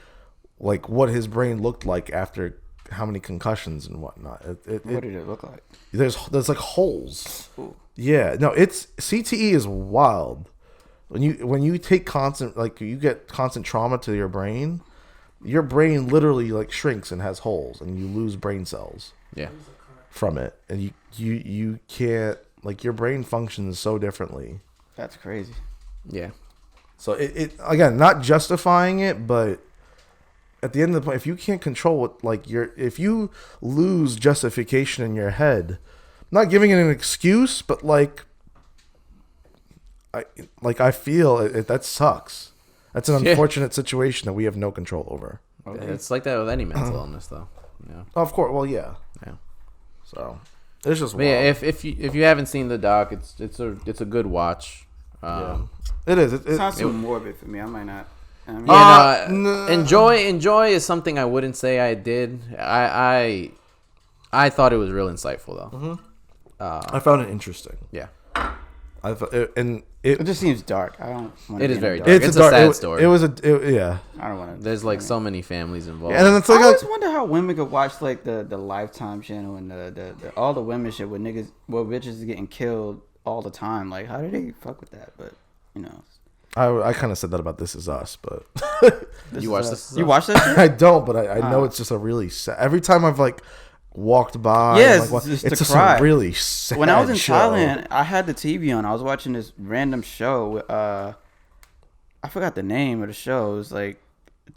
like what his brain looked like after how many concussions and whatnot. What did it look like? There's like holes. Ooh. Yeah, no, it's CTE is wild. When you take you get constant trauma to your brain literally like shrinks and has holes, and you lose brain cells. Yeah. From it, and you can't, like, your brain functions so differently. That's crazy. Yeah. So it again, not justifying it, but at the end of the point, if you can't control what, like, if you lose justification in your head, not giving it an excuse, but like. I feel that sucks. That's an unfortunate situation that we have no control over. Okay. It's like that with any mental illness, though. Yeah. Of course. Well, yeah. Yeah. So it's just. But yeah, if you haven't seen the doc, it's a good watch. Yeah. It is. It sounds too morbid for me. I might not. I mean, enjoy is something I wouldn't say I did. I thought it was real insightful though. Mm-hmm. I found it interesting. Yeah. I thought, it just seems dark. I don't. It is very dark. It's a sad story. Yeah. I don't want to. There's like so many families involved. Yeah, and it's like I always wonder how women could watch like the Lifetime channel and the all the women shit with niggas, bitches is getting killed all the time. Like, how do they fuck with that? But you know. I kind of said that about This Is Us, but you watch This? You watch that shit? I don't, but I know it's just a really sad. Every time I've like walked by, it's just cry. a really sad. When I was in show. Thailand, I had the TV on. I was watching this random show. I forgot the name of the show. It was like,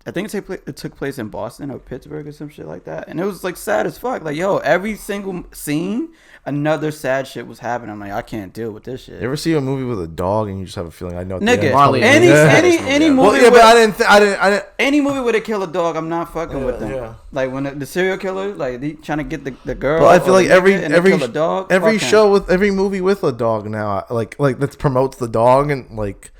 I think it took place in Boston or Pittsburgh or some shit like that. And it was like sad as fuck. Like, yo, every single scene, another sad shit was happening. I'm like, I can't deal with this shit. You ever see a movie with a dog and you just have a feeling I know? Nigga, Marley, any movie. Well, yeah, but I didn't. Any movie where they kill a dog, I'm not fucking with them. Yeah. Like when the serial killer, like they trying to get the girl. Well, I feel like every kill a dog, every show with every movie with a dog now, like that promotes the dog, and like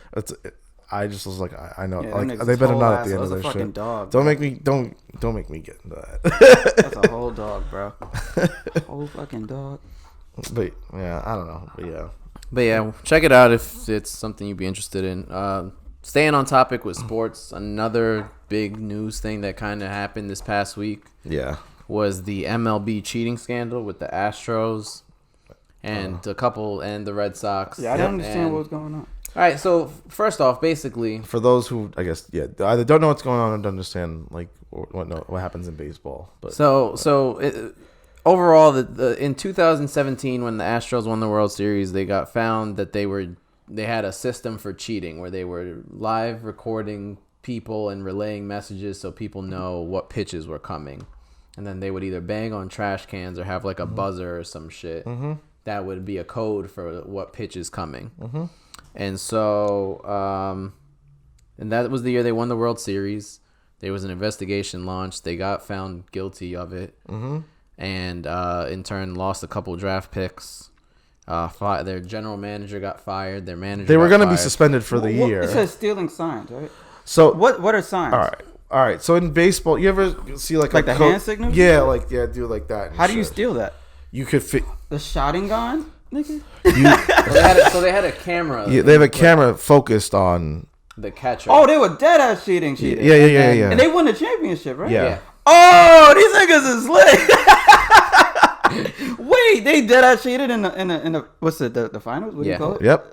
I just was like, I know, like they better not at the end of their shit. Dog, don't make me get into that. That's a whole dog, bro. Whole fucking dog. But yeah, I don't know. But yeah, check it out if it's something you'd be interested in. Staying on topic with sports, another big news thing that kind of happened this past week. Yeah, was the MLB cheating scandal with the Astros and the Red Sox. Yeah, I don't understand what was going on. All right, so first off, basically, For those who, I guess, either don't know what's going on or don't understand like what happens in baseball. But overall, in 2017, when the Astros won the World Series, they got found that they had a system for cheating where they were live recording people and relaying messages so people know what pitches were coming, and then they would either bang on trash cans or have like a buzzer or some shit that would be a code for what pitch is coming. And so, and that was the year they won the World Series. There was an investigation launched. They got found guilty of it, and in turn lost a couple draft picks. Their general manager got fired. Their manager. they were going to be suspended for the year. It says stealing signs, right? So What are signs? All right. So in baseball, you ever see like the hand signal? Yeah, do like that. and How do you shit. steal that? You could fit. The shotting gun, nigga. So they had a camera. Yeah, they have a camera focused on. The catcher. Oh, they were dead ass cheating. Yeah. And they won the championship, right? Yeah. Oh, these niggas is lit. Wait, they dead ass cheated in the what's it, the finals? What do you call it? Yep.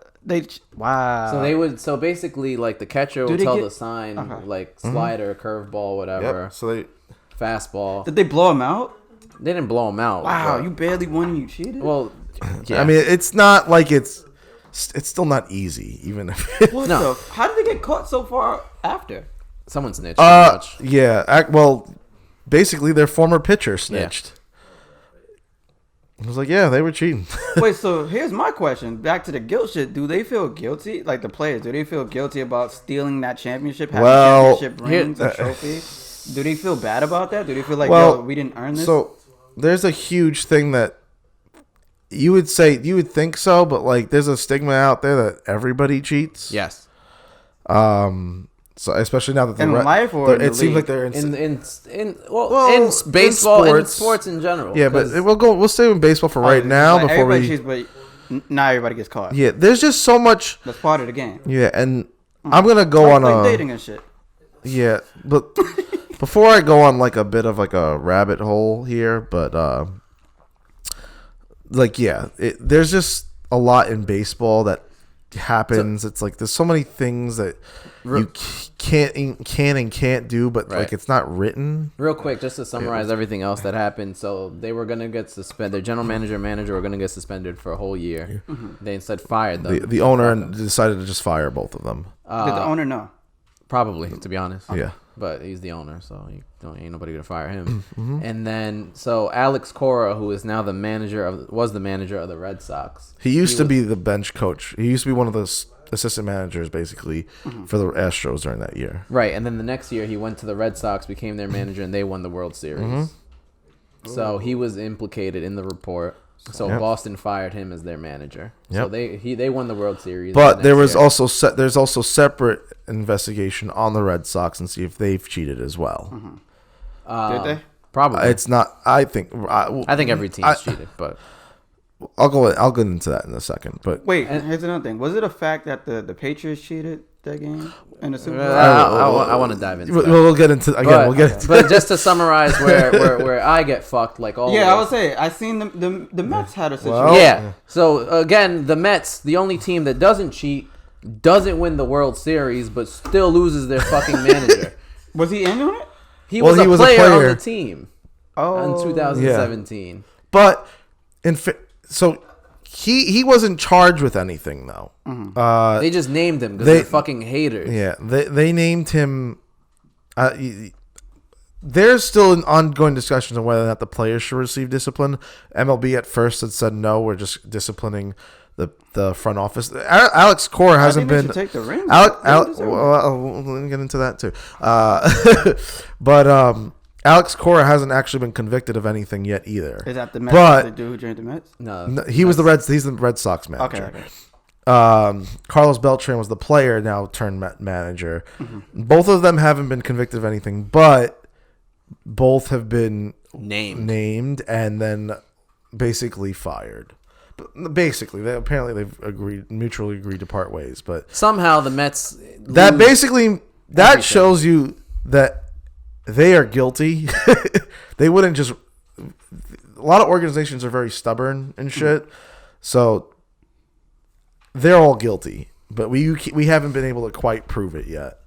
Wow. So basically, like the catcher Do would they tell get- the sign, Okay. like slider, curveball, whatever, Yep. So they. fastball. Did they blow him out? They didn't blow him out. Wow, but- you barely won and you cheated. Well, yeah. I mean, it's not like it's still not easy, even if. What no. How did they get caught so far after? someone snitched. Pretty much. Yeah. Well, basically, their former pitcher snitched. I was like, yeah, they were cheating. Wait, so here's my question. Back to the guilt shit. Do they feel guilty? Like the players, do they feel guilty about stealing that championship, having Well, championship rings and trophies? Do they feel bad about that? Do they feel like, Well, yo, we didn't earn this? So there's a huge thing that you would think so, but like there's a stigma out there that everybody cheats. Yes. So especially now that In life or in the it seems league? like they're In Well, in baseball and in sports. sports in general. yeah, but 'cause- we'll stay with baseball for right now Like, before everybody we. cheats, but not everybody gets caught. Yeah, there's just so much. That's part of the game. Yeah, and I'm gonna go on like a dating and shit. yeah, but before I go on like a bit of like a rabbit hole here, but there's just a lot in baseball that happens. It's like there's so many things that you can and can't do, but Right. like it's not written. Real quick, just to summarize everything else that happened. So they were gonna get suspended. Their general manager were gonna get suspended for a whole year. They instead fired them. The owner decided to just fire both of them. Did the owner know? Probably, to be honest. Yeah. But he's the owner, so ain't nobody gonna fire him. And then so Alex Cora, who is now was the manager of the Red Sox. He used to be the bench coach. He used to be one of the assistant managers, basically, for the Astros during that year. Right, and then the next year he went to the Red Sox, became their manager, and they won the World Series. So he was implicated in the report. So Yep. Boston fired him as their manager. Yep. So they won the World Series. But the there next was year. there's also separate investigation on the Red Sox and see if they've cheated as well. Did they? Probably. It's not. I think every team's cheated, but I'll get into that in a second. But Wait, here's another thing. Was it a fact that the Patriots cheated that game in the Super Bowl? I want to dive into that. we'll get into again. But, We'll get into but just to summarize where I get fucked, like all Yeah, I would say I seen the Mets had a situation. Well, yeah. So again, the Mets, the only team that doesn't cheat, doesn't win the World Series, but still loses their fucking manager. Was he in on it? He Well, was he a was a player player. on the team Oh, in 2017. But so he wasn't charged with anything though. They just named him because they- they're fucking haters. Yeah, they named him. There's still an ongoing discussion on whether or not the players should receive discipline. MLB at first had said no, we're just disciplining the front office. Alex Cora hasn't they been. should take the ring. We'll get into that too. But Alex Cora hasn't actually been convicted of anything yet either. Is that the Mets? But the dude who joined the Mets? No, he was he's the Red Sox manager. Okay. Carlos Beltran was the player now turned manager. Both of them haven't been convicted of anything, but both have been named and then basically fired. But basically, they've mutually agreed to part ways. But somehow the Mets. that lose basically shows you that they are guilty. They wouldn't just. A lot of organizations are very stubborn and shit, so they're all guilty. but we haven't been able to quite prove it yet.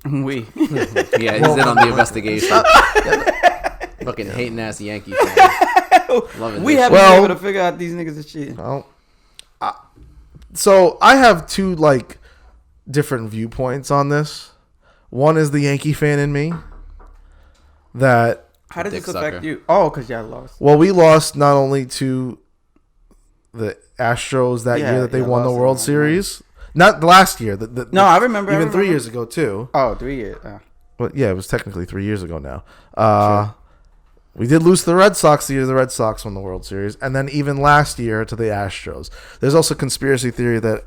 We. Yeah, he's in on the investigation. Fucking hating ass Yankee fan. Loving We this haven't shit. been able to figure out these niggas are cheating. Well, so I have two like different viewpoints on this. One is the Yankee fan in me. That How does Dick this affect sucker. you? Oh, because y'all lost. well, we lost not only to the Astros that Yeah, year that they yeah, won the lost World in that Series. Not last year. No, I remember. Even I 3 remember. years ago too. Oh, 3 years. Well, yeah, it was technically 3 years ago now. We did lose to the Red Sox the year the Red Sox won the World Series, and then even last year to the Astros. There's also conspiracy theory that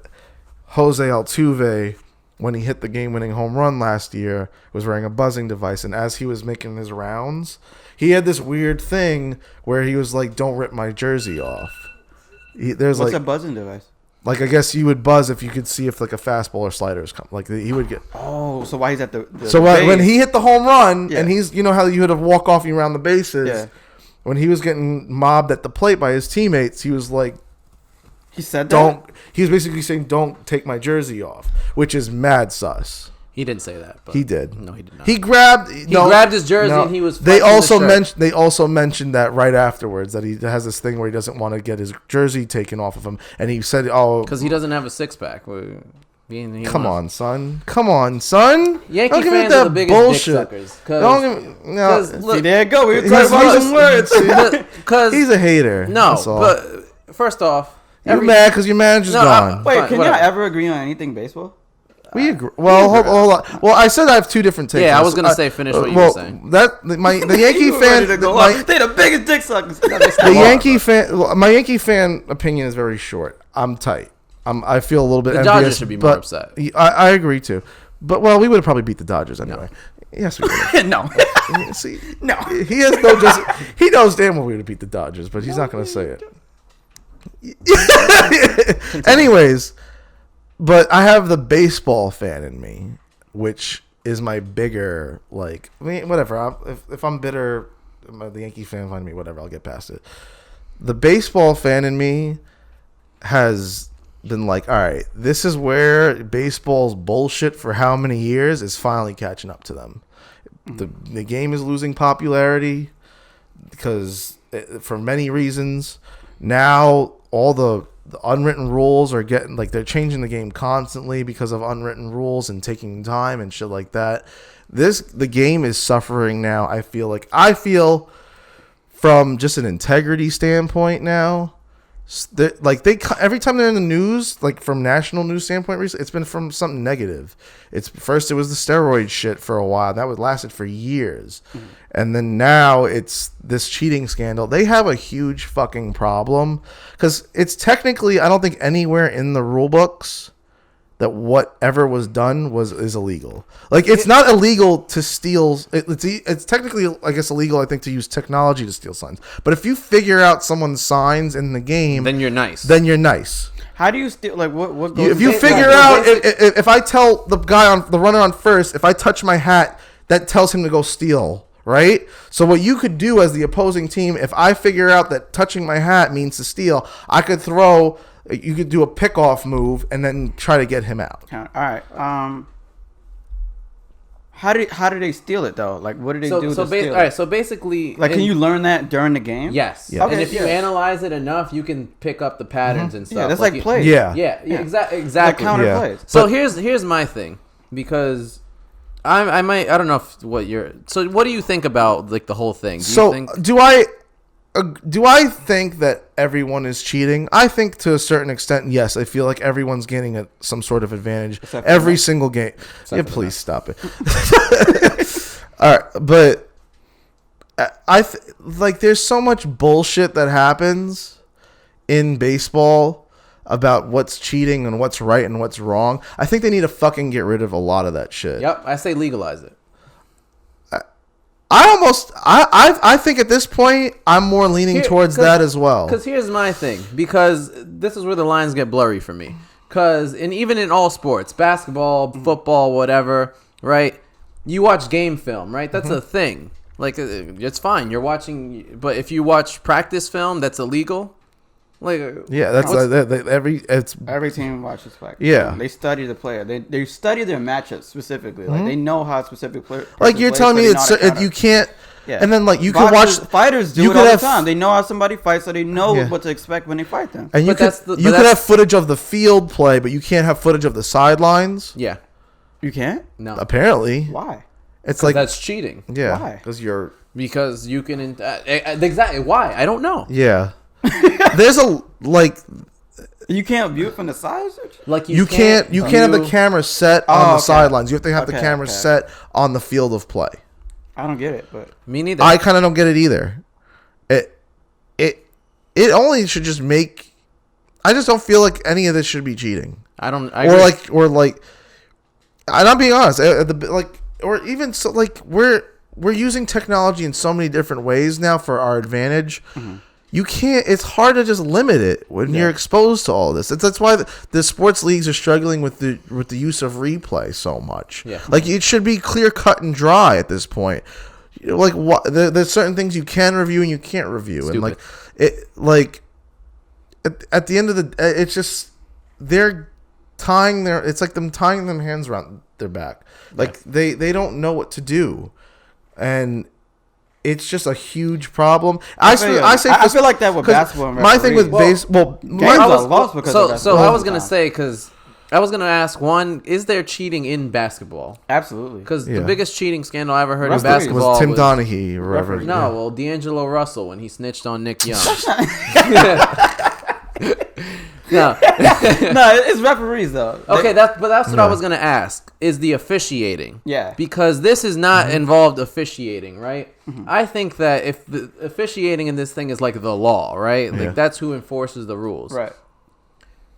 Jose Altuve, when he hit the game-winning home run last year, was wearing a buzzing device, and as he was making his rounds, he had this weird thing where he was like, "Don't rip my jersey off." There's What's like, a buzzing device? like I guess you would buzz if you could see if like a fastball or slider is coming. Like he would get. Oh, so why he's at the So when he hit the home run, Yeah. and he's, you know how you had to walk off you around the bases. Yeah. When he was getting mobbed at the plate by his teammates, he was like, he said that? "Don't." He was basically saying, "Don't take my jersey off," which is mad sus. He didn't say that. But He did. No, he did not. He grabbed. He grabbed his jersey and he was. They flexing also his shirt. mentioned. They also mentioned that right afterwards that he has this thing where he doesn't want to get his jersey taken off of him, and he said, "Oh, because he doesn't have a six pack." come on, son. Come on, son. Yankee Don't give me fans that are the biggest bullshit. dick suckers. Don't give me, no. 'cause See, look, there you go. We were He's- talking about he's- some words. because He's a hater. no, That's all. but first off, You're mad because your manager's gone. Wait, Fine, can whatever. y'all ever agree on anything baseball? We agree. Well, hold on. Well, I said I have two different takes. Yeah, I on was this. gonna say finish what you well, were saying. The Yankee You fan. ready to go my, up. They the biggest dick suckers. the Yankee fan. Well, my Yankee fan opinion is very short. I'm tight. I feel a little bit The envious. Dodgers should be more but upset. I agree too. But well, we would have probably beat the Dodgers anyway. Yes, we would. No. See, No. he has no. He knows damn well we would have beat the Dodgers, but he's not going to say it. Anyways. But I have the baseball fan in me, which is my bigger, like, I mean, whatever. If I'm bitter, the Yankee fan find me, whatever, I'll get past it. The baseball fan in me has been like, all right, this is where baseball's bullshit for how many years is finally catching up to them. The game is losing popularity because for many reasons. Now all the unwritten rules are getting, like, they're changing the game constantly because of unwritten rules and taking time and shit like that. The game is suffering now. I feel from just an integrity standpoint now, like every time they're in the news, like from national news standpoint, it's been from something negative. First it was the steroid shit for a while. That lasted for years. Mm-hmm. And then now it's this cheating scandal. They have a huge fucking problem because it's technically, I don't think anywhere in the rule books that whatever was done is illegal. Like, it's not illegal to steal. It's technically, I guess, illegal, I think, to use technology to steal signs. But if you figure out someone's signs in the game, Then you're nice. How do you steal? Like, what goes? If you figure out, if I tell the runner on first, if I touch my hat, that tells him to go steal. Right? So what you could do as the opposing team, if I figure out that touching my hat means to steal, you could do a pick-off move and then try to get him out. All right. How do they steal it though? Like, what do they do to steal all right, it? so basically, Like, can you learn that during the game? Yes. Yeah. And Okay, if you yeah. analyze it enough, you can pick up the patterns and stuff. Yeah, that's like you- plays. Yeah. Yeah, Yeah. exactly. Like counter Yeah. plays. So here's my thing, because I don't know what do you think about, like, the whole thing? Do I think that everyone is cheating? I think to a certain extent, yes. I feel like everyone's getting some sort of advantage Except for every that. single game. Except Yeah, for please stop it. All right, but like, there's so much bullshit that happens in baseball about what's cheating and what's right and what's wrong. I think they need to fucking get rid of a lot of that shit. Yep, I say legalize it. I think at this point I'm more leaning towards that as well. Because here's my thing. Because this is where the lines get blurry for me. Because even in all sports, basketball, football, whatever, right? You watch game film, right? That's a thing. Like, it's fine. You're watching, but if you watch practice film, that's illegal. Like, Yeah, that's every team watches fight. Yeah. They study the player. They study their matchups specifically. Like they know how a specific player. Like you're telling me you can't. Yeah. And then like you Fighters, can watch fighters do you it could all the have- time. They know how somebody fights, so they know Yeah. what to expect when they fight them. and you But could that's the- you but could that's- have footage of the field play, but you can't have footage of the sidelines. yeah, You can't. no, Apparently, Why? it's like that's cheating. yeah, Why? because you're Because you can exactly why I don't know. yeah. There's a like You can't view it from the side. you can't have the view- camera set on the okay. sidelines. You have to have the Okay, camera okay. set on the field of play. I don't get it, but Me neither. I kind of don't get it either. It only should just make. I just don't feel like any of this should be cheating. I don't. Or like, and I'm being honest. Or even so, like we're using technology in so many different ways now for our advantage. Mm-hmm. You can't. It's hard to just limit it when you're exposed to all this. That's why the sports leagues are struggling with the use of replay so much. Yeah. Like it should be clear cut and dry at this point. Like what there's certain things you can review and you can't review, and like it like at the end of the it's just they're tying their it's like them tying them hands around their back. Like they don't know what to do, and it's just a huge problem. I feel like that with 'cause basketball and my thing with referees. baseball, Games are lost because of that. so I was gonna say because I was gonna ask one: is there cheating in basketball? Absolutely. Because Yeah. the biggest cheating scandal I ever heard in Referees. basketball was Tim Donaghy or whatever. referees. No, well, D'Angelo Russell when he snitched on Nick Young. No. No, it's referees though. Okay, that's what I was gonna ask. Is the officiating? Yeah. Because this is not Mm-hmm. involved officiating, right? I think that if the officiating in this thing is like the law, right? Like Yeah. that's who enforces the rules, Right.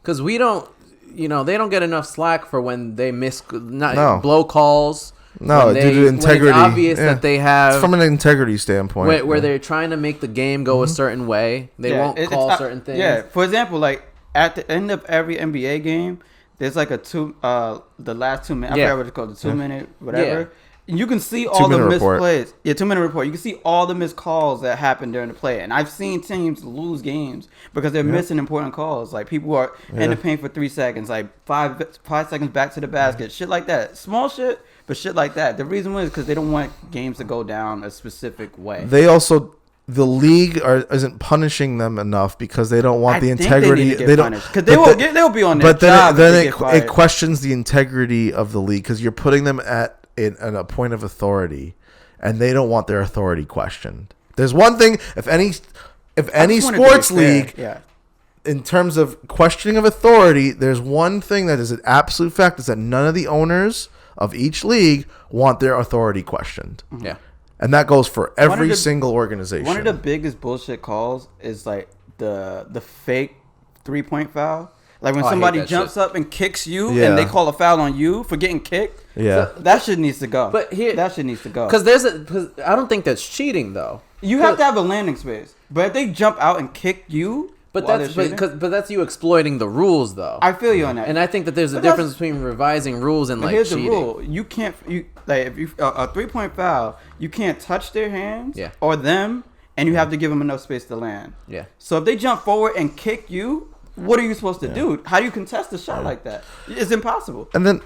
Because we don't, they don't get enough slack for when they No. blow calls. No, when due to when integrity. it's obvious Yeah. that they have From an integrity standpoint, where yeah. Mm-hmm. they're trying to make the game go a certain way. They won't call certain things. Yeah. For example, like at the end of every NBA game, there's like the last 2 minutes. I Yeah. forgot what it's called, the 2 minute whatever. Yeah. And you can see all the 2 minute missed report. plays. Yeah, 2 minute report. You can see all the missed calls that happen during the play. And I've seen teams lose games because they're missing important calls. Like people are in the paint for 3 seconds, like 5 seconds back to the basket, shit like that. Small shit, but shit like that. The reason was because they don't want games to go down a specific way. They also the league isn't punishing them enough because they don't want I the think integrity. They need to get They don't punished because they'll be on their But job. then if they get it fired. questions the integrity of the league because you're putting them at a point of authority, and they don't want their authority questioned. There's one thing if any I just want it to be sports fair. league. Yeah. In terms of questioning of authority, there's one thing that is an absolute fact is that none of the owners of each league want their authority questioned. Yeah. And that goes for every the- single organization. One of the biggest bullshit calls is like the fake 3-point foul. Like when Oh, I hate somebody that jumps shit. up and kicks you, Yeah. and they call a foul on you for getting kicked. Yeah. That shit needs to go. But here- that shit needs to go. Because I don't think that's cheating though. You have to have a landing space. But if they jump out and kick you, But while that's they're shooting, but that's you exploiting the rules though. I feel you on that. And I think that there's a But that's- difference between revising rules and But like here's cheating. the rule: you can't like if you a 3-point foul, you can't touch their hands Yeah. or them, and you have to give them enough space to land. Yeah. So if they jump forward and kick you, what are you supposed to do? How do you contest a shot like that? It's impossible. And then,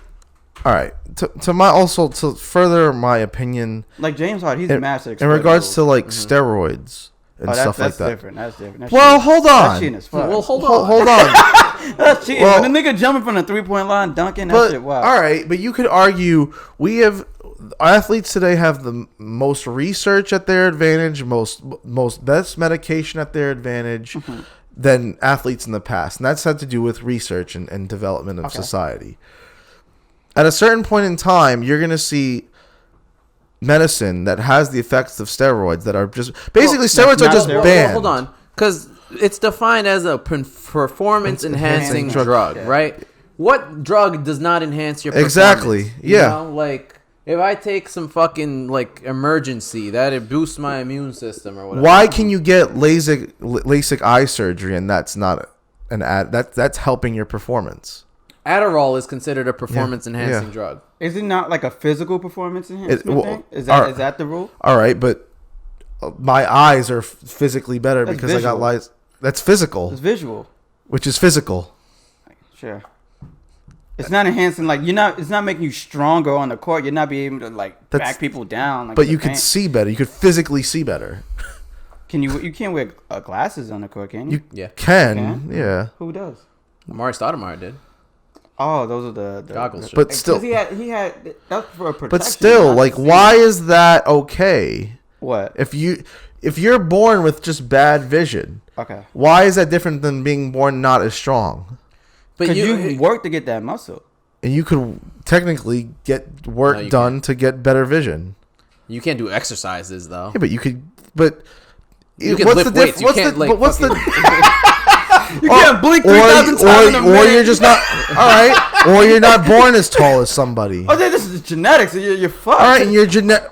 all right, to further my opinion Like James Harden, he's in, master. in regards to like steroids and stuff like that's that. different. That's different. That's Well, cheating. hold That's on. cheating as fuck. Well, hold on. Hold on. That's cheating. Well- when the nigga jumping from the 3-point line, dunking, that But shit. Wow. all right, but you could argue athletes today have the most research at their advantage, most best medication at their advantage than athletes in the past, and that's had to do with research and development of society. At a certain point in time, you're going to see medicine that has the effects of steroids that are just basically steroids are not just steroids. banned. Hold on, because it's defined as a performance enhancing Enhancing drug, yeah. right? What drug does not enhance your Exactly, performance? You yeah. know, like if I take some fucking like emergency, that it boosts my immune system or whatever. Why can you get LASIK eye surgery and that's not an ad? That's helping your performance. Adderall is considered a performance enhancing Yeah. drug. Is it not like a physical performance enhancement well, thing? Is all right. that the rule? All right, but my eyes are physically better That's because I got visual. lights. That's physical, It's visual. which is physical. Sure. It's not enhancing. Like you're not. It's not making you stronger on the court. You're not being able to like That's- back people down. Like But in you the could paint. see better. You could physically see better. Can you? You can't wear glasses on the court, can you? You Yeah. can, yeah. Who does? Amari Stoudemire did. Oh, those are the Goggles. But Because still, he had that's for a protection. but still, not like, to see. why is that okay? What? If you're born with just bad vision, Okay. why is that different than being born not as strong? But Because you work to get that muscle. And you could technically get work No, you done to get better vision. you can't do exercises though. Yeah, but you could. But You can what's lift the weights. You What's can't, the? like, But what's the? You can't blink 3,000 times in a or minute. you're just not. All right. Or you're not born as tall as somebody. Oh, this is genetics. You're fucked. All right, and you're genetic.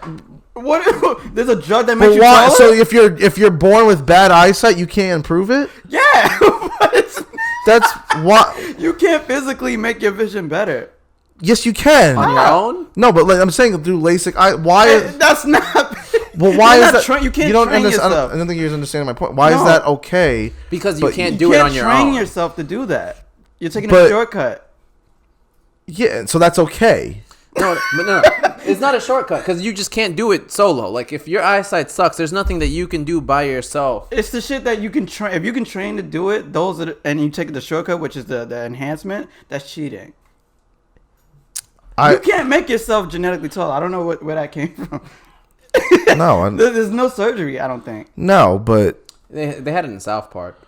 What? There's a drug that But makes you why? taller? So if you're born with bad eyesight, you can't improve it. Yeah. But it's- That's why. you can't physically make your vision better. Yes, you can. On your own? No, but like I'm saying, through LASIK, why? That's not. Well, why you're is not that? You can't don't train understand. yourself. I don't think you're understanding my point. Why is No. that okay? Because you But can't You do can't it on your train own. yourself to do that. You're taking But- a shortcut. Yeah, so that's okay. No, but no, it's not a shortcut because you just can't do it solo. Like if your eyesight sucks, there's nothing that you can do by yourself. It's the shit that you can train. If you can train to do it, those are and you take the shortcut, which is the enhancement. That's cheating. You can't make yourself genetically tall. I don't know where that came from. No, There's no surgery. I don't think. no, but They had it in South Park.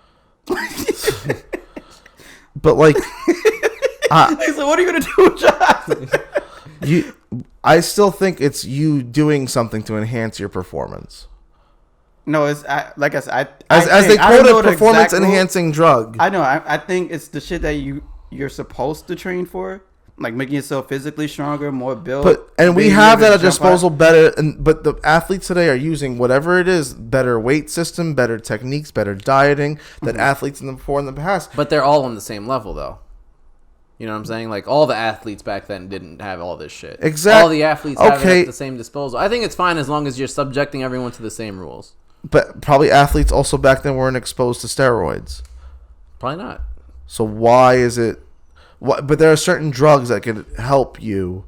like So what are you gonna do, Josh? I still think it's you doing something to enhance your performance. No, it's like I said. As they I don't know quote the a exact performance rule. enhancing drug. I know. I think it's the shit that you're supposed to train for, like making yourself physically stronger, more built. And we being have able that to at jump high. disposal better. But the athletes today are using whatever it is, better weight system, better techniques, better dieting than athletes in the past. But they're all on the same level, though. You know what I'm saying? Like, all the athletes back then didn't have all this shit. Exact- All the athletes have it Okay. at the same disposal. I think it's fine as long as you're subjecting everyone to the same rules. But probably athletes also back then weren't exposed to steroids. Probably not. So why is it? But there are certain drugs that can help you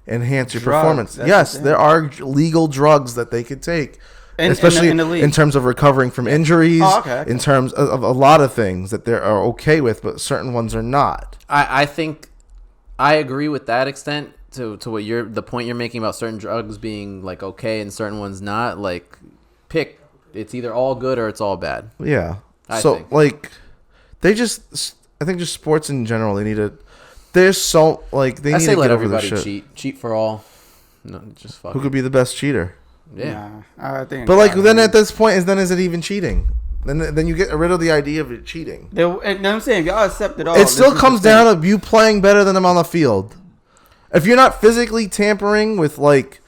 enhance your Drugs, performance. that's Yes, the thing. there are legal drugs that they could take, especially in the league. in terms of recovering from injuries. Oh, okay. In terms of a lot of things that they are okay with, but certain ones are not. I think I agree with that extent to what the point you're making about certain drugs being like okay and certain ones not. Like, pick. It's either all good or it's all bad. Yeah. I So think. like, I think just sports in general. They need to. There's so like they I need say to let get over this everybody shit. cheat for all. No, just fuck. Who could be the best cheater? Yeah. Nah, I think. But like then at this point, is it even cheating? Then you get rid of the idea of it cheating. And I'm saying, if y'all accept it all, It still this is comes the thing. down to you playing better than them on the field. If you're not physically tampering with like,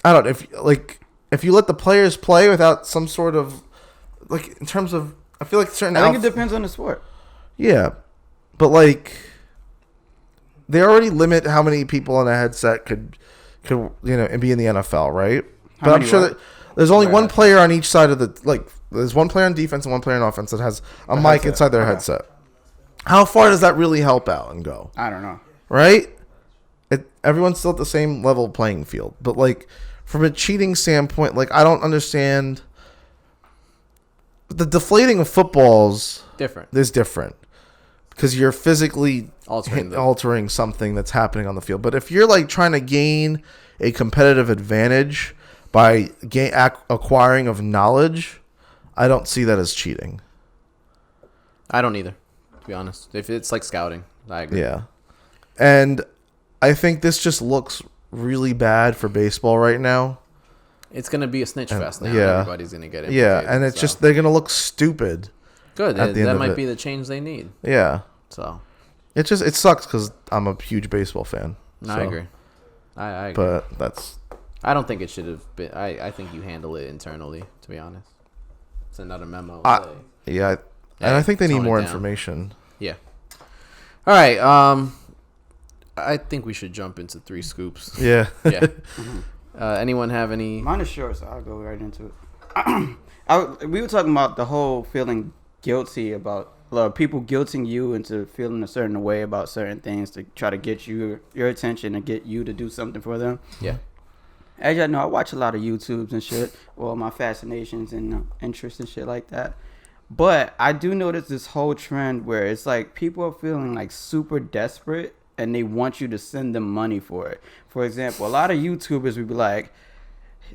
I don't know, if you let the players play without some sort of like in terms of, I feel like certain. I think it depends on the sport. Yeah, but like they already limit how many people in a headset could be in the NFL, right? But I'm many sure what? that there's only Right. one player on each side of the like. There's one player on defense and one player on offense that has a mic headset. inside their Okay. headset. How far does that really help out and go? I don't know. Right? Everyone's still at the same level playing field, but like from a cheating standpoint, like I don't understand the deflating of footballs Different. is different because you're physically Altering something that's happening on the field. But if you're like trying to gain a competitive advantage by acquiring of knowledge, I don't see that as cheating. I don't either, to be honest. If it's like scouting, I agree. Yeah. And I think this just looks really bad for baseball right now. It's gonna be a snitch fest now. yeah. Everybody's gonna get it. Yeah, and it's just they're gonna look stupid. good. at the end That of might it. be the change they need. Yeah. So It sucks because I'm a huge baseball fan. no, I So, agree. I agree. But that's I don't think it should have been. I think you handle it internally. To be honest, send out a memo. yeah, and I think they need tone it more down. information. Yeah. All right. I think we should jump into 3 scoops. Yeah. Yeah. Anyone have any? Mine is short, so I'll go right into it. We were talking about the whole feeling guilty about people guilting you into feeling a certain way about certain things to try to get your attention and get you to do something for them. Yeah. As y'all know, I watch a lot of YouTubes and shit. Well, my fascinations and interests and shit like that. But I do notice this whole trend where it's like people are feeling like super desperate and they want you to send them money for it. For example, a lot of YouTubers would be like,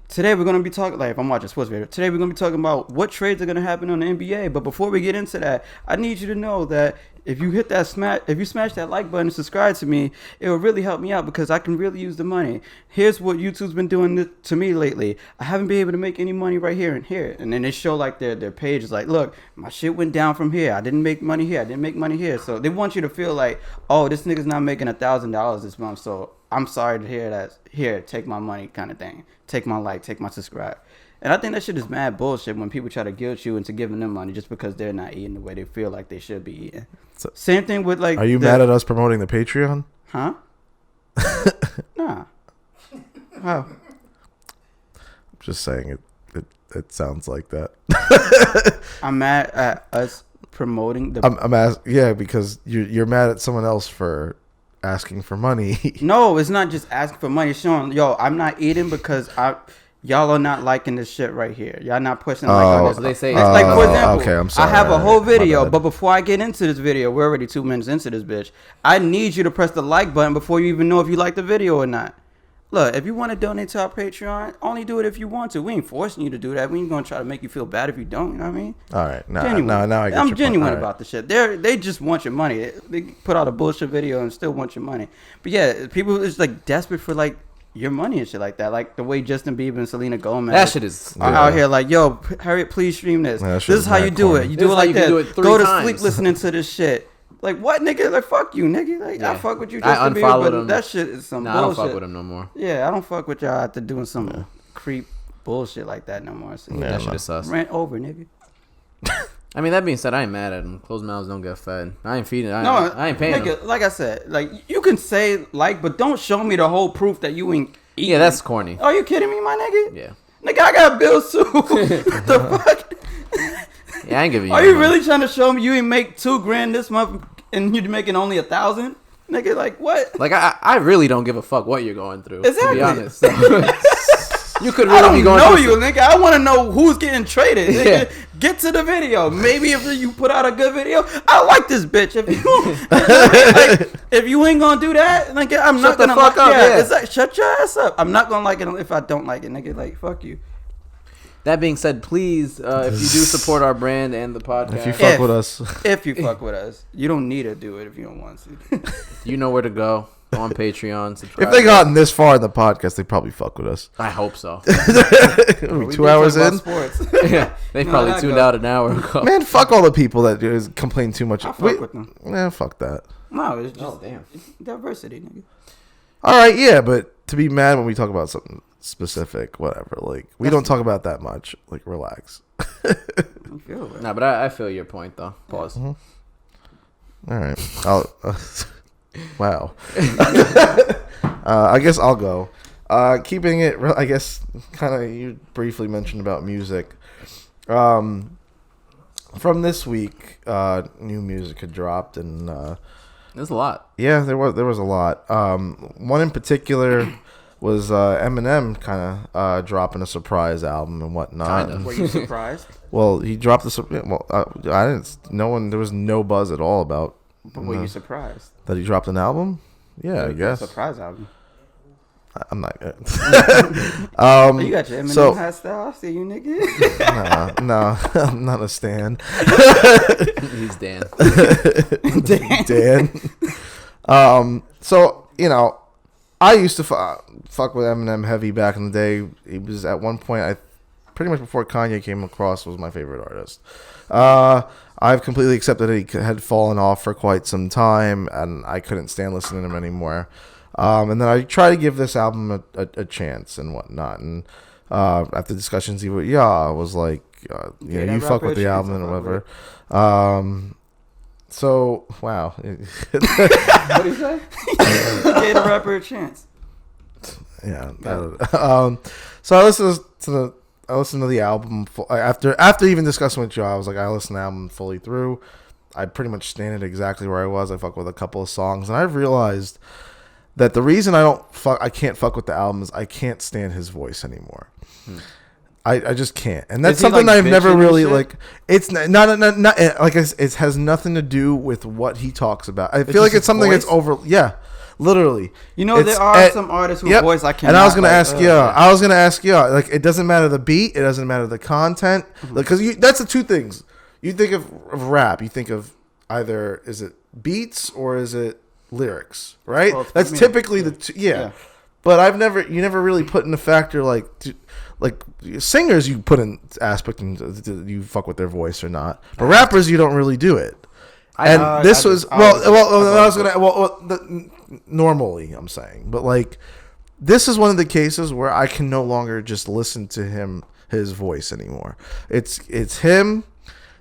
today we're going to be talking, like if I'm watching a sports video, today we're going to be talking about what trades are going to happen on the NBA. But before we get into that, I need you to know that if you hit that if you smash that like button and subscribe to me, it will really help me out because I can really use the money. Here's what YouTube's been doing to me lately. I haven't been able to make any money right here and here. And then they show like their page is like, look, my shit went down from here. I didn't make money here. I didn't make money here. So they want you to feel like, oh, this nigga's not making $1,000 this month. So I'm sorry to hear that. Here, take my money kind of thing. Take my like, take my subscribe. And I think that shit is mad bullshit when people try to guilt you into giving them money just because they're not eating the way they feel like they should be eating. So, same thing with like... Are you mad at us promoting the Patreon? Huh? Nah. How? I'm just saying it sounds like that. I'm mad at us promoting the... Yeah, because you're mad at someone else for asking for money. No, it's not just asking for money. It's showing, yo, I'm not eating because y'all are not liking this shit right here. Y'all not pushing like on this. They say it's like, for example, okay, I'm sorry. I have a whole video, but before I get into this video, we're already 2 minutes into this bitch. I need you to press the like button before you even know if you like the video or not. Look, if you want to donate to our Patreon, only do it if you want to. We ain't forcing you to do that. We ain't gonna try to make you feel bad if you don't. You know what I mean? All right, now I get I'm your genuine point. about the shit. They just want your money. They put out a bullshit video and still want your money. But yeah, people is like desperate for like your money and shit like that. Like the way Justin Bieber and Selena Gomez That shit is are out here like, yo, Harriet, please stream this. Yeah, this is how you do it. You do it like that. Go to sleep listening to this shit. Like, what, nigga? Like, fuck you, nigga. Like, I fuck with you, Justin Bieber, but that shit is some bullshit. I don't fuck with him no more. Yeah, I don't fuck with y'all after doing some creep bullshit like that no more. So, that shit is sus. Rant over, nigga. I mean, that being said, I ain't mad at him. Closed mouths don't get fed. I ain't feeding. I ain't paying nigga, him. like I said, like, you can say, like, but don't show me the whole proof that you ain't eating. Yeah, that's corny. Are you kidding me, my nigga? Yeah. Nigga, I got bills too. What the fuck? Yeah, I ain't giving you. Are you really trying to show me you ain't make $2,000 this month and you're making only 1,000? Nigga, like what? Like I really don't give a fuck what you're going through. Exactly. To be honest, you could really be going. I don't know you, nigga. I want to know who's getting traded. Nigga. Yeah. Get to the video. Maybe if you put out a good video, I like this bitch. If you like, if you ain't gonna do that, like I'm not gonna fuck up. Yeah, it's like shut your ass up. I'm not gonna like it if I don't like it, nigga. Like fuck you. That being said, please, if you do support our brand and the podcast, if you fuck with us, you don't need to do it if you don't want to. You know where to go on Patreon. Subscribe. If they gotten this far in the podcast, they probably fuck with us. I hope so. 2 hours in, yeah, they probably tuned out an hour ago. Man, fuck all the people that complain too much. I fuck with them. Man, fuck that. No, it's just damn. It's diversity, nigga. All right, yeah, but to be mad when we talk about something specific, whatever. Like we don't talk about that much. Like relax. Nah, but I feel your point though. Pause. Mm-hmm. All right. Wow. I guess I'll go. Keeping it, I guess, kind of. You briefly mentioned about music. From this week, new music had dropped, and there's a lot. Yeah, there was a lot. One in particular was Eminem kind of dropping a surprise album and whatnot. Were you surprised? Well, he dropped the. Well, I didn't. No one. There was no buzz at all about. But were you surprised that he dropped an album? Yeah, I guess. Surprise album. I'm not good. You got your Eminem hat style. I see you, nigga. No, I'm not a stan. He's Dan. Dan. So you know, I used to fuck with Eminem heavy back in the day. He was at one point, pretty much before Kanye came across, was my favorite artist. I've completely accepted that he had fallen off for quite some time, and I couldn't stand listening to him anymore. And then I tried to give this album a chance and whatnot. And after discussions, he was like, you fuck with the album and whatever. So, wow. What did he say? Gave the rapper a chance. Yeah. So I listened to listened to the album after even discussing with you. I was like, I listened to the album fully through. I pretty much stand it exactly where I was. I fuck with a couple of songs, and I've realized that the reason I can't fuck with the album is I can't stand his voice anymore. I just can't, and that's something I've never really like. It's not like it has nothing to do with what he talks about. I feel like it's something that's over. Yeah, literally. You know, there are some artists whose voice I can't. And I was gonna ask you. I was gonna ask you. Like, it doesn't matter the beat. It doesn't matter the content. Because that's the two things. You think of rap. You think of either is it beats or is it lyrics, right? Well, that's typically the two. Yeah. But you never really put in a factor like singers. You put in aspect and you fuck with their voice or not. But rappers, you don't really do it. Normally, I'm saying, but like, this is one of the cases where I can no longer just listen to his voice anymore. It's him.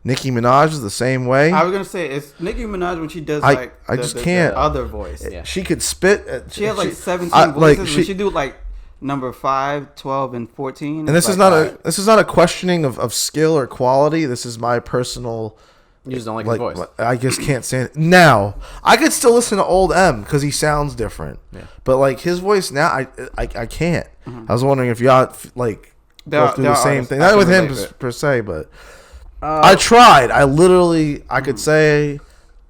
Nicki Minaj is the same way. I was gonna say it's Nicki Minaj when she does I just can't. The other voice. Yeah. She could spit. She has like 17 voices. When she do like number 5, 12, and 14. And this is not a questioning of skill or quality. This is my personal. You just don't like his voice. I just can't stand it. Now, I could still listen to old M because he sounds different. Yeah. But like his voice now, I can't. I was wondering if y'all like go through the same thing. Not with him per se, but I tried. I could say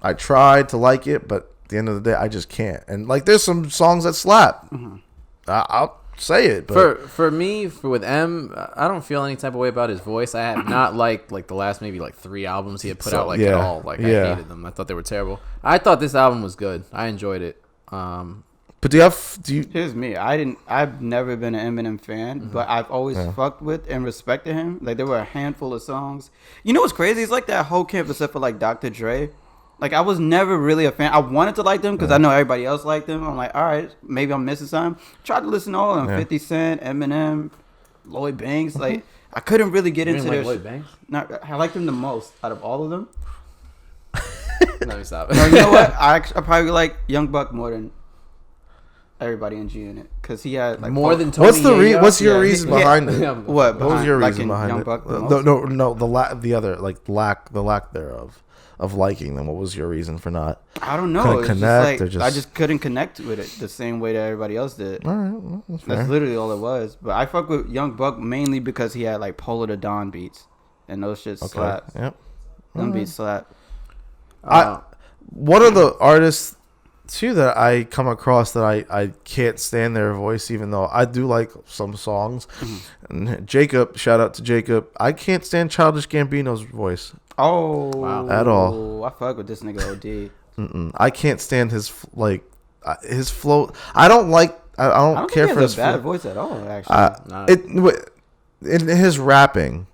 I tried to like it, but at the end of the day, I just can't. And like, there's some songs that slap. I'll say it. But for me, with M, I don't feel any type of way about his voice. I have not liked like the last maybe like 3 albums he had put out at all. Like, I hated them. I thought they were terrible. I thought this album was good. I enjoyed it. But do you? Here's me. I've never been an Eminem fan, but I've always fucked with and respected him. Like, there were a handful of songs. You know what's crazy? It's like that whole camp except for like Dr. Dre. Like, I was never really a fan. I wanted to like them because I know everybody else liked them. I'm like, all right, maybe I'm missing something. Tried to listen to all of them. 50 Cent, Eminem, Lloyd Banks. Like, I couldn't really get into their Lloyd Banks? I liked them the most out of all of them. Let me stop. No, you know what? I probably like Young Buck more than everybody in G Unit because he had like more than Tony. What's your reason behind it? What was your reason behind Young it? Buck No, the lack thereof of liking them. What was your reason for not? I don't know. I just couldn't connect with it the same way that everybody else did. All right, well, that's literally all it was. But I fuck with Young Buck mainly because he had like Polo the Dawn beats, and those shit slap. Yep, them beats slap. One of the artists too that I come across that I can't stand their voice, even though I do like some songs. And Jacob, shout out to Jacob. I can't stand Childish Gambino's voice. Oh, wow. At all. I fuck with this nigga OD. I can't stand his flow. I don't like. I don't care for his bad voice at all. Actually, in his rapping,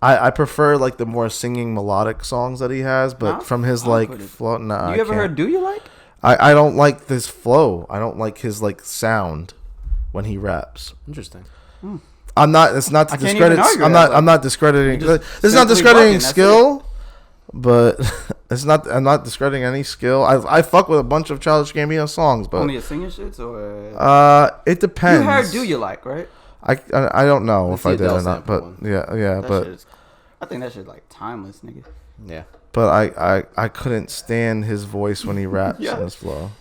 I prefer like the more singing melodic songs that he has. But from his like flow, you ever heard Do You Like? I don't like this flow. I don't like his like sound when he raps. Interesting. I'm not. It's not to discredit. I'm not discrediting. This is not discrediting skill, but it's not. I'm not discrediting any skill. I fuck with a bunch of Childish Gambino songs, but only a singing shits or it depends. You heard Do You Like, right? I don't know if I did or not, but yeah. But I think that shit's like timeless, nigga. Yeah. But I couldn't stand his voice when he raps in his flow.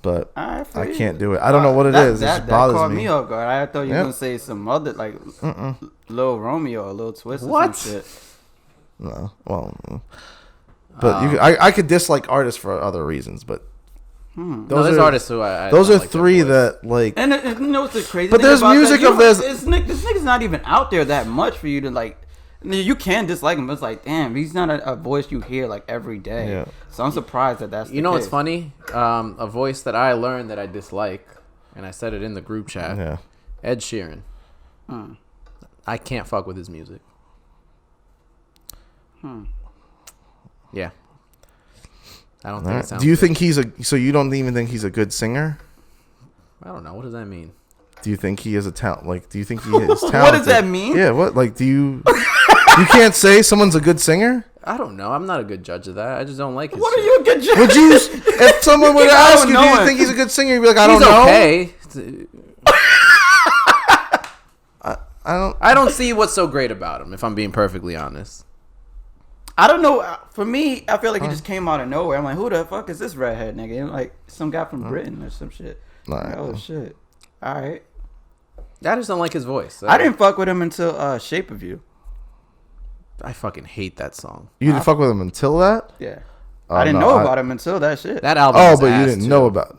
But I can't do it. I don't know what it is. It just bothers me. That caught me off guard. I thought you were going to say some other, like, Lil Romeo or Lil Twist or some shit. No. Well, but I could dislike artists for other reasons, but there's artists who I those are like 3 that, like... And you know what's the crazy but thing there's about music that? of this... This nigga's not even out there that much for you to, like... You can dislike him, but it's like, damn, he's not a voice you hear like every day. Yeah. So I'm surprised that's the You know case. what's funny? A voice that I learned that I dislike, and I said it in the group chat. Yeah. Ed Sheeran. I can't fuck with his music. Yeah. I don't think it sounds Do you good. think so you don't even think he's a good singer? I don't know. What does that mean? Do you think he is a talent? Like, do you think he is talented? What does that mean? Yeah, what? Like, do you... You can't say someone's a good singer? I don't know. I'm not a good judge of that. I just don't like his What shit. are you a good judge? Would you... If someone would ask you, do you think he's a good singer? You'd be like, I don't know. He's okay. I don't see what's so great about him. If I'm being perfectly honest. I don't know. For me, I feel like he just came out of nowhere. I'm like, who the fuck is this redhead nigga? And like some guy from Britain or some shit. Like, oh shit. All right. I just don't like his voice. I didn't fuck with him until Shape of You. I fucking hate that song. You didn't fuck with him until that? Yeah. I didn't know about him until that shit. That album. Oh, but you didn't know about.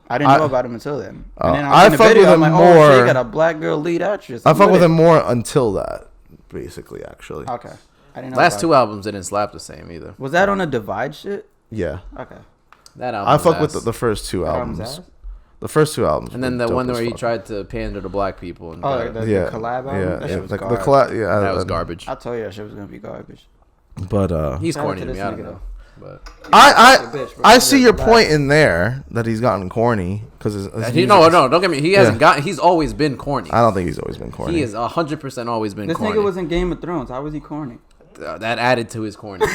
I didn't know about him until then. And then I fuck with him more. Oh, shit, got a black girl lead actress. I fuck with him more until that, basically. Actually. Okay. I didn't know. Last two albums didn't slap the same either. Was that on a Divide shit? Yeah. Okay. That album. I fuck with the first two albums. The first two albums. And then the one where he tried to pander to black people. And the collab album? Yeah, that shit was the garbage. collab. Yeah, that was garbage. I told you that shit was gonna be garbage. But he's Shout out corny to to me. this I don't nigga, know. But I see your point in there that he's gotten corny because no, don't get me. He hasn't got. He's always been corny. I don't think he's always been corny. He is 100% always been this corny. This nigga was in Game of Thrones. How was he corny? That added to his corny.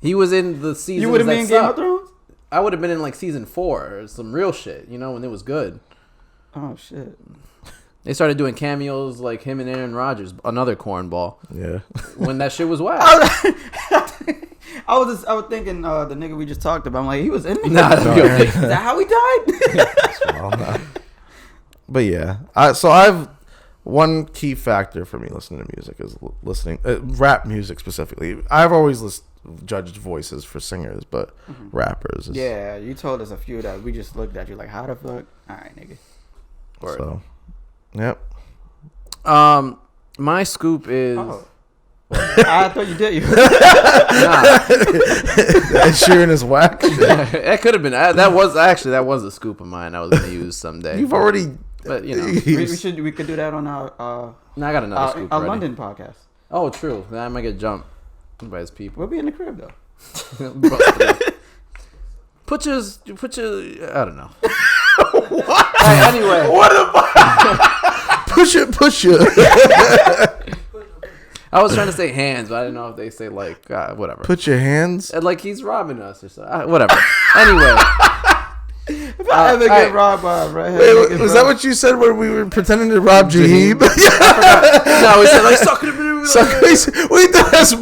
He was in the season. You would have been in Game of Thrones? I would have been in like season 4 or some real shit, when it was good. Oh shit. They started doing cameos like him and Aaron Rodgers, another cornball. Yeah. When that shit was whack. I was thinking the nigga we just talked about. I'm like, he was in there. Nah, is that how he died? But yeah, so I've one key factor for me listening to music is listening rap music specifically. I've always judged voices for singers, but rappers. Yeah, you told us a few that we just looked at you like, how the fuck? All right, nigga. So, yep. My scoop is. Oh. I thought you did. Ed Sheeran is whack. That could have been. That was a scoop of mine. I was gonna use someday. You've already. But we could do that on our. I got another scoop. Our London podcast. Oh, true. Then I might get jumped by his people. We'll be in the crib though. Put your. I don't know. What? Right, anyway, What about? Push it. I was trying to say hands, but I didn't know if they say like whatever. Put your hands. Like he's robbing us or something. Whatever. Anyway. If I ever get robbed by a redhead, Wait, was that what you said when we were pretending to rob Jaheeb? No, we said like suck it. We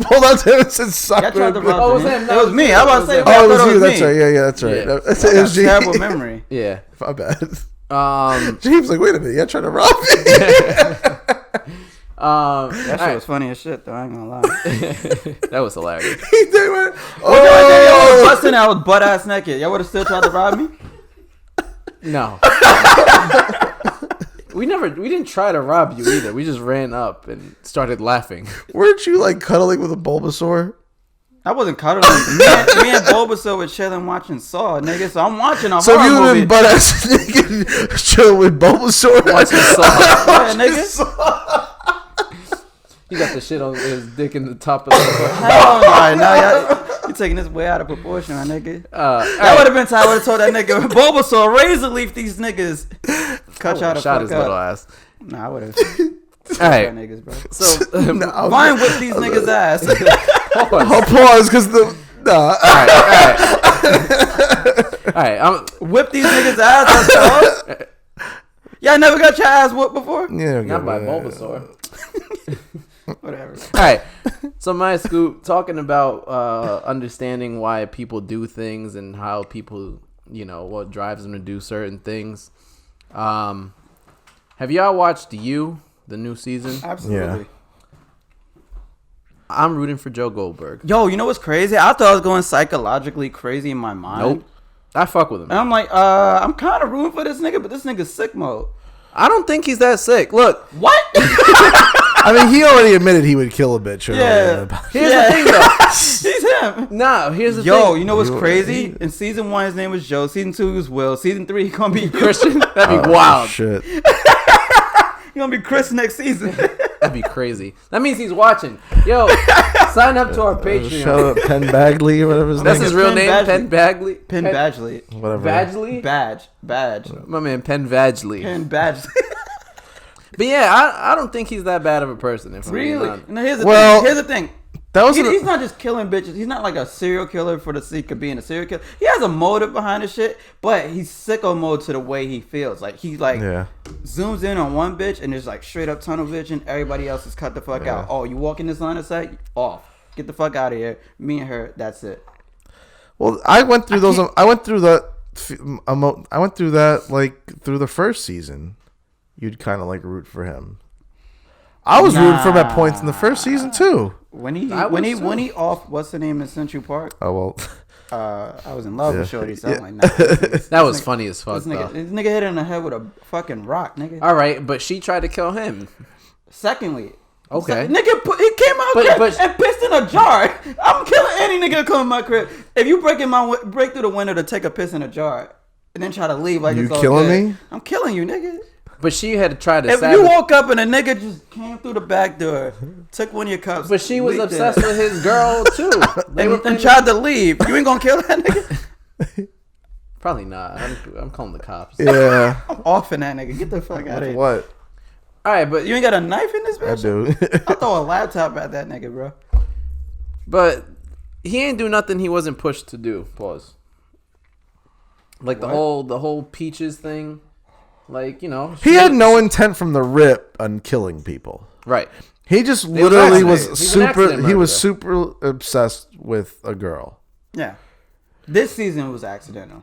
pulled out to him and said suck I tried to it. rob Oh, it was him. him. It was me. I was about to say. Oh, it was I you. thought That's me. right. Yeah, that's right. Yeah. It was Terrible Jaheeb. memory. Yeah. My bad. James like, wait a minute, you're trying to rob me. That shit was funny as shit, though. I ain't gonna lie. That was hilarious. He did went, I was busting out, butt ass naked. Y'all would have still tried to rob me? No. We didn't try to rob you either. We just ran up and started laughing. Weren't you like cuddling with a Bulbasaur? I wasn't cuddling. me and Bulbasaur were chilling watching Saw, nigga. So I'm watching a So horror you movie. and butt ass nigga chill with Bulbasaur Watching Saw. Yeah, nigga. He got the shit on his dick in the top of the Hell no. Now you taking this way out of proportion, my nigga. That would have been time I would have told that nigga, Bulbasaur, razor leaf these niggas. Cut y'all the shot fuck his up. little ass. Nah, I would have. All right. Niggas, bro. So Vine whip these niggas' ass. Pause, because the all right. Whip these niggas' ass. Dog. Y'all never got your ass whooped before? Yeah, Not by Bulbasaur. Whatever. All right. So my scoop, talking about understanding why people do things and how people, what drives them to do certain things. Have y'all watched You, the new season? Absolutely. Yeah. I'm rooting for Joe Goldberg. Yo, you know what's crazy? I thought I was going psychologically crazy in my mind. Nope. I fuck with him. And I'm like, I'm kind of rooting for this nigga, but this nigga's sick mode. I don't think he's that sick. Look. What? I mean, he already admitted he would kill a bitch. Yeah. Here's the thing, though. He's him. Nah, here's the thing. Yo, you know what's crazy? In season 1, his name was Joe. Season 2, he was Will. Season 3, he gonna be Christian? That'd be wild. Shit. He gonna be Chris next season. That'd be crazy. That means he's watching. Yo, sign up to our Patreon. Shout out Penn Bagley or whatever his That's name his is. real Penn name? Badgley. Penn Bagley? Penn Badgley. Whatever. Badgley? Badge. My man, Penn Badgley. Penn Badgley. But yeah, I don't think he's that bad of a person. If I'm being Really? honest. No, here's the Well, thing. Here's the thing. That was he's not just killing bitches. He's not like a serial killer for the sake of being a serial killer. He has a motive behind the shit, but he's sicko mode to the way he feels. Like he zooms in on one bitch and there's like straight up tunnel vision. Everybody else is cut the fuck out. Oh, you walk in this line of sight? Off. Get the fuck out of here. Me and her. That's it. Well, I went through those. I went through that. I went through that like through the first season. You'd kind of like root for him. I was rooting for him at points in the first season too. When he off, what's the name in Central Park? Oh well. I was in love with Shorty, so I'm like, nah. That was funny as fuck, though. This nigga hit her in the head with a fucking rock, nigga. All right, but she tried to kill him. He Okay. came out crib and pissed in a jar. I'm killing any nigga that come in my crib. If you break through the window to take a piss in a jar and then try to leave like it's all killing good, me? I'm killing you, nigga. But she had tried to If you woke up and a nigga just came through the back door, took one of your cups. But she was obsessed with his girl, too. and tried to leave. You ain't gonna kill that nigga? Probably not. I'm calling the cops. Yeah. I'm offing that nigga. Get the fuck out of here. What? All right, but You ain't got a knife in this bitch? I do. I'll throw a laptop at that nigga, bro. But he ain't do nothing he wasn't pushed to do. Pause. Like the whole Peaches thing. Like, you know. He had no intent from the rip on killing people. Right. He just literally was super super obsessed with a girl. Yeah. This season was accidental.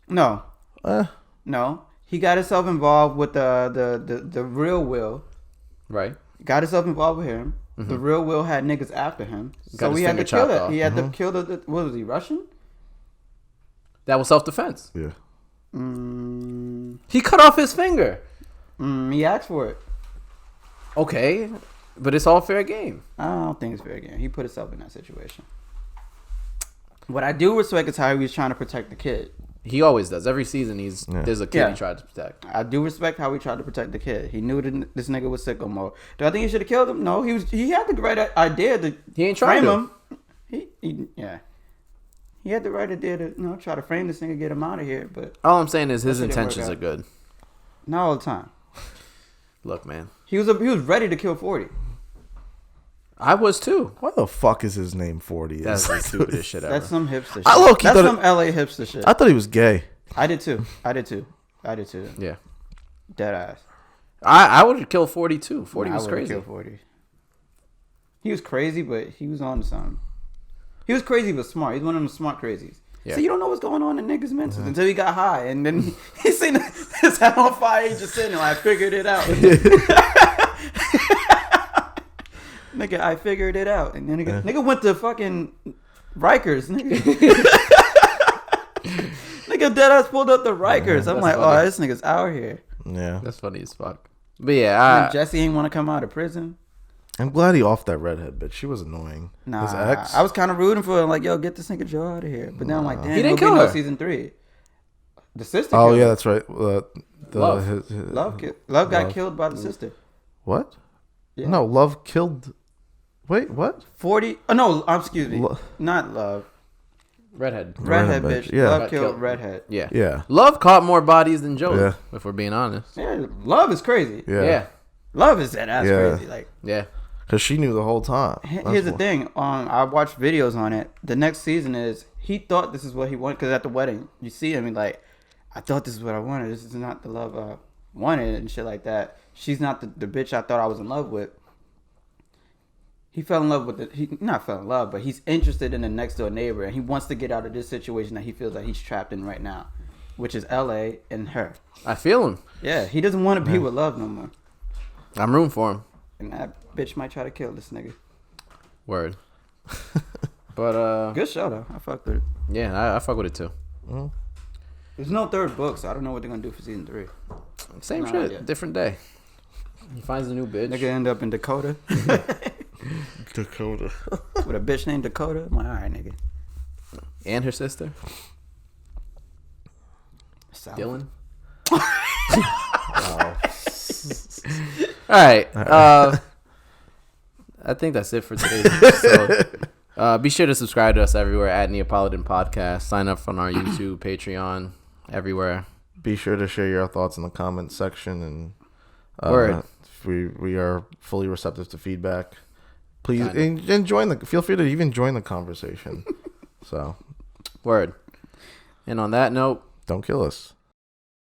No. No. He got himself involved with the real Will. Right. Got himself involved with him. Mm-hmm. The real Will had niggas after him. Got so his he had to finger kill chopped it. off. He had to kill the what was he, Russian? That was self-defense. Yeah. He cut off his finger. He asked for it. Okay. But it's all fair game. I don't think it's fair game. He put himself in that situation. What I do respect is how he was trying to protect the kid. He always does. Every season, there's a kid he tried to protect. I do respect how he tried to protect the kid. He knew that this nigga was sicko mode. Do I think he should have killed him? No. He had the right idea to He ain't trying frame to. him. He had the right idea to try to frame this nigga, get him out of here. But All I'm saying is his That shit didn't work intentions out. are good. not all the time. Look, man. He was ready to kill 40. I was too. Why the fuck is his name 40? That's the stupidest shit ever. That's some hipster shit. I low-key That's thought some LA hipster shit. I thought he was gay. I did too. Yeah. Dead ass. I would have killed 40 too. 40 was I would've crazy. killed 40. He was crazy, but he was on to something. He was crazy but smart. He's one of them smart crazies. Yeah. So you don't know what's going on in niggas' mentals until he got high, and then he seen his head on fire. He just sitting there, I figured it out. Nigga, I figured it out, and then nigga went to fucking Rikers. Nigga dead ass pulled up the Rikers. I'm like, funny. oh, this nigga's out here. Yeah. That's funny as fuck. But yeah, And Jesse ain't want to come out of prison. I'm glad he off that redhead bitch. She was annoying. Nah, His ex. I was kind of rooting for him. Like, yo, get this nigga Joe out of here. But then I'm like, damn, He didn't there'll kill be no her. season 3. The sister. Oh killed yeah, her. that's right. Love. Love got killed by the sister. What? Yeah. No, Love killed. Wait, what? 40. Oh no, excuse me. Lo- Not Love. redhead. Redhead Redhead bitch. bitch, yeah. Love Got killed killed. Redhead. Yeah. Yeah. Love caught more bodies than Joe. Yeah. If we're being honest. Yeah, Love is crazy. Yeah. Yeah. Love is that ass Yeah. crazy. Like, Yeah. Because she knew the whole time. That's here's the why. thing. I watched videos on it. The next season is he thought this is what he wanted because at the wedding you see him and like, I thought this is what I wanted. This is not the love I wanted and shit like that. She's not the bitch I thought I was in love with. He fell in love with he not fell in love, but he's interested in the next door neighbor and he wants to get out of this situation that he feels like he's trapped in right now, which is LA and her. I feel him. Yeah, he doesn't want to be with Love no more. I'm rooting for him. And that bitch might try to kill this nigga. Word. But Good show though. I fucked with it. yeah, I fuck with it too. There's no third book, so I don't know what they're gonna do for season 3. Same Nah, shit, yeah. different day. He finds a new bitch. Nigga end up in Dakota Dakota. with a bitch named Dakota. I'm like, all right, nigga. And her sister, South. Dylan. All right. I think that's it for today's episode. Be sure to subscribe to us everywhere at Neapolitan Podcast. Sign up on our YouTube, Patreon, everywhere. Be sure to share your thoughts in the comments section, and Word. we are fully receptive to feedback. Please and join the. Feel free to even join the conversation. So, word. And on that note, don't kill us.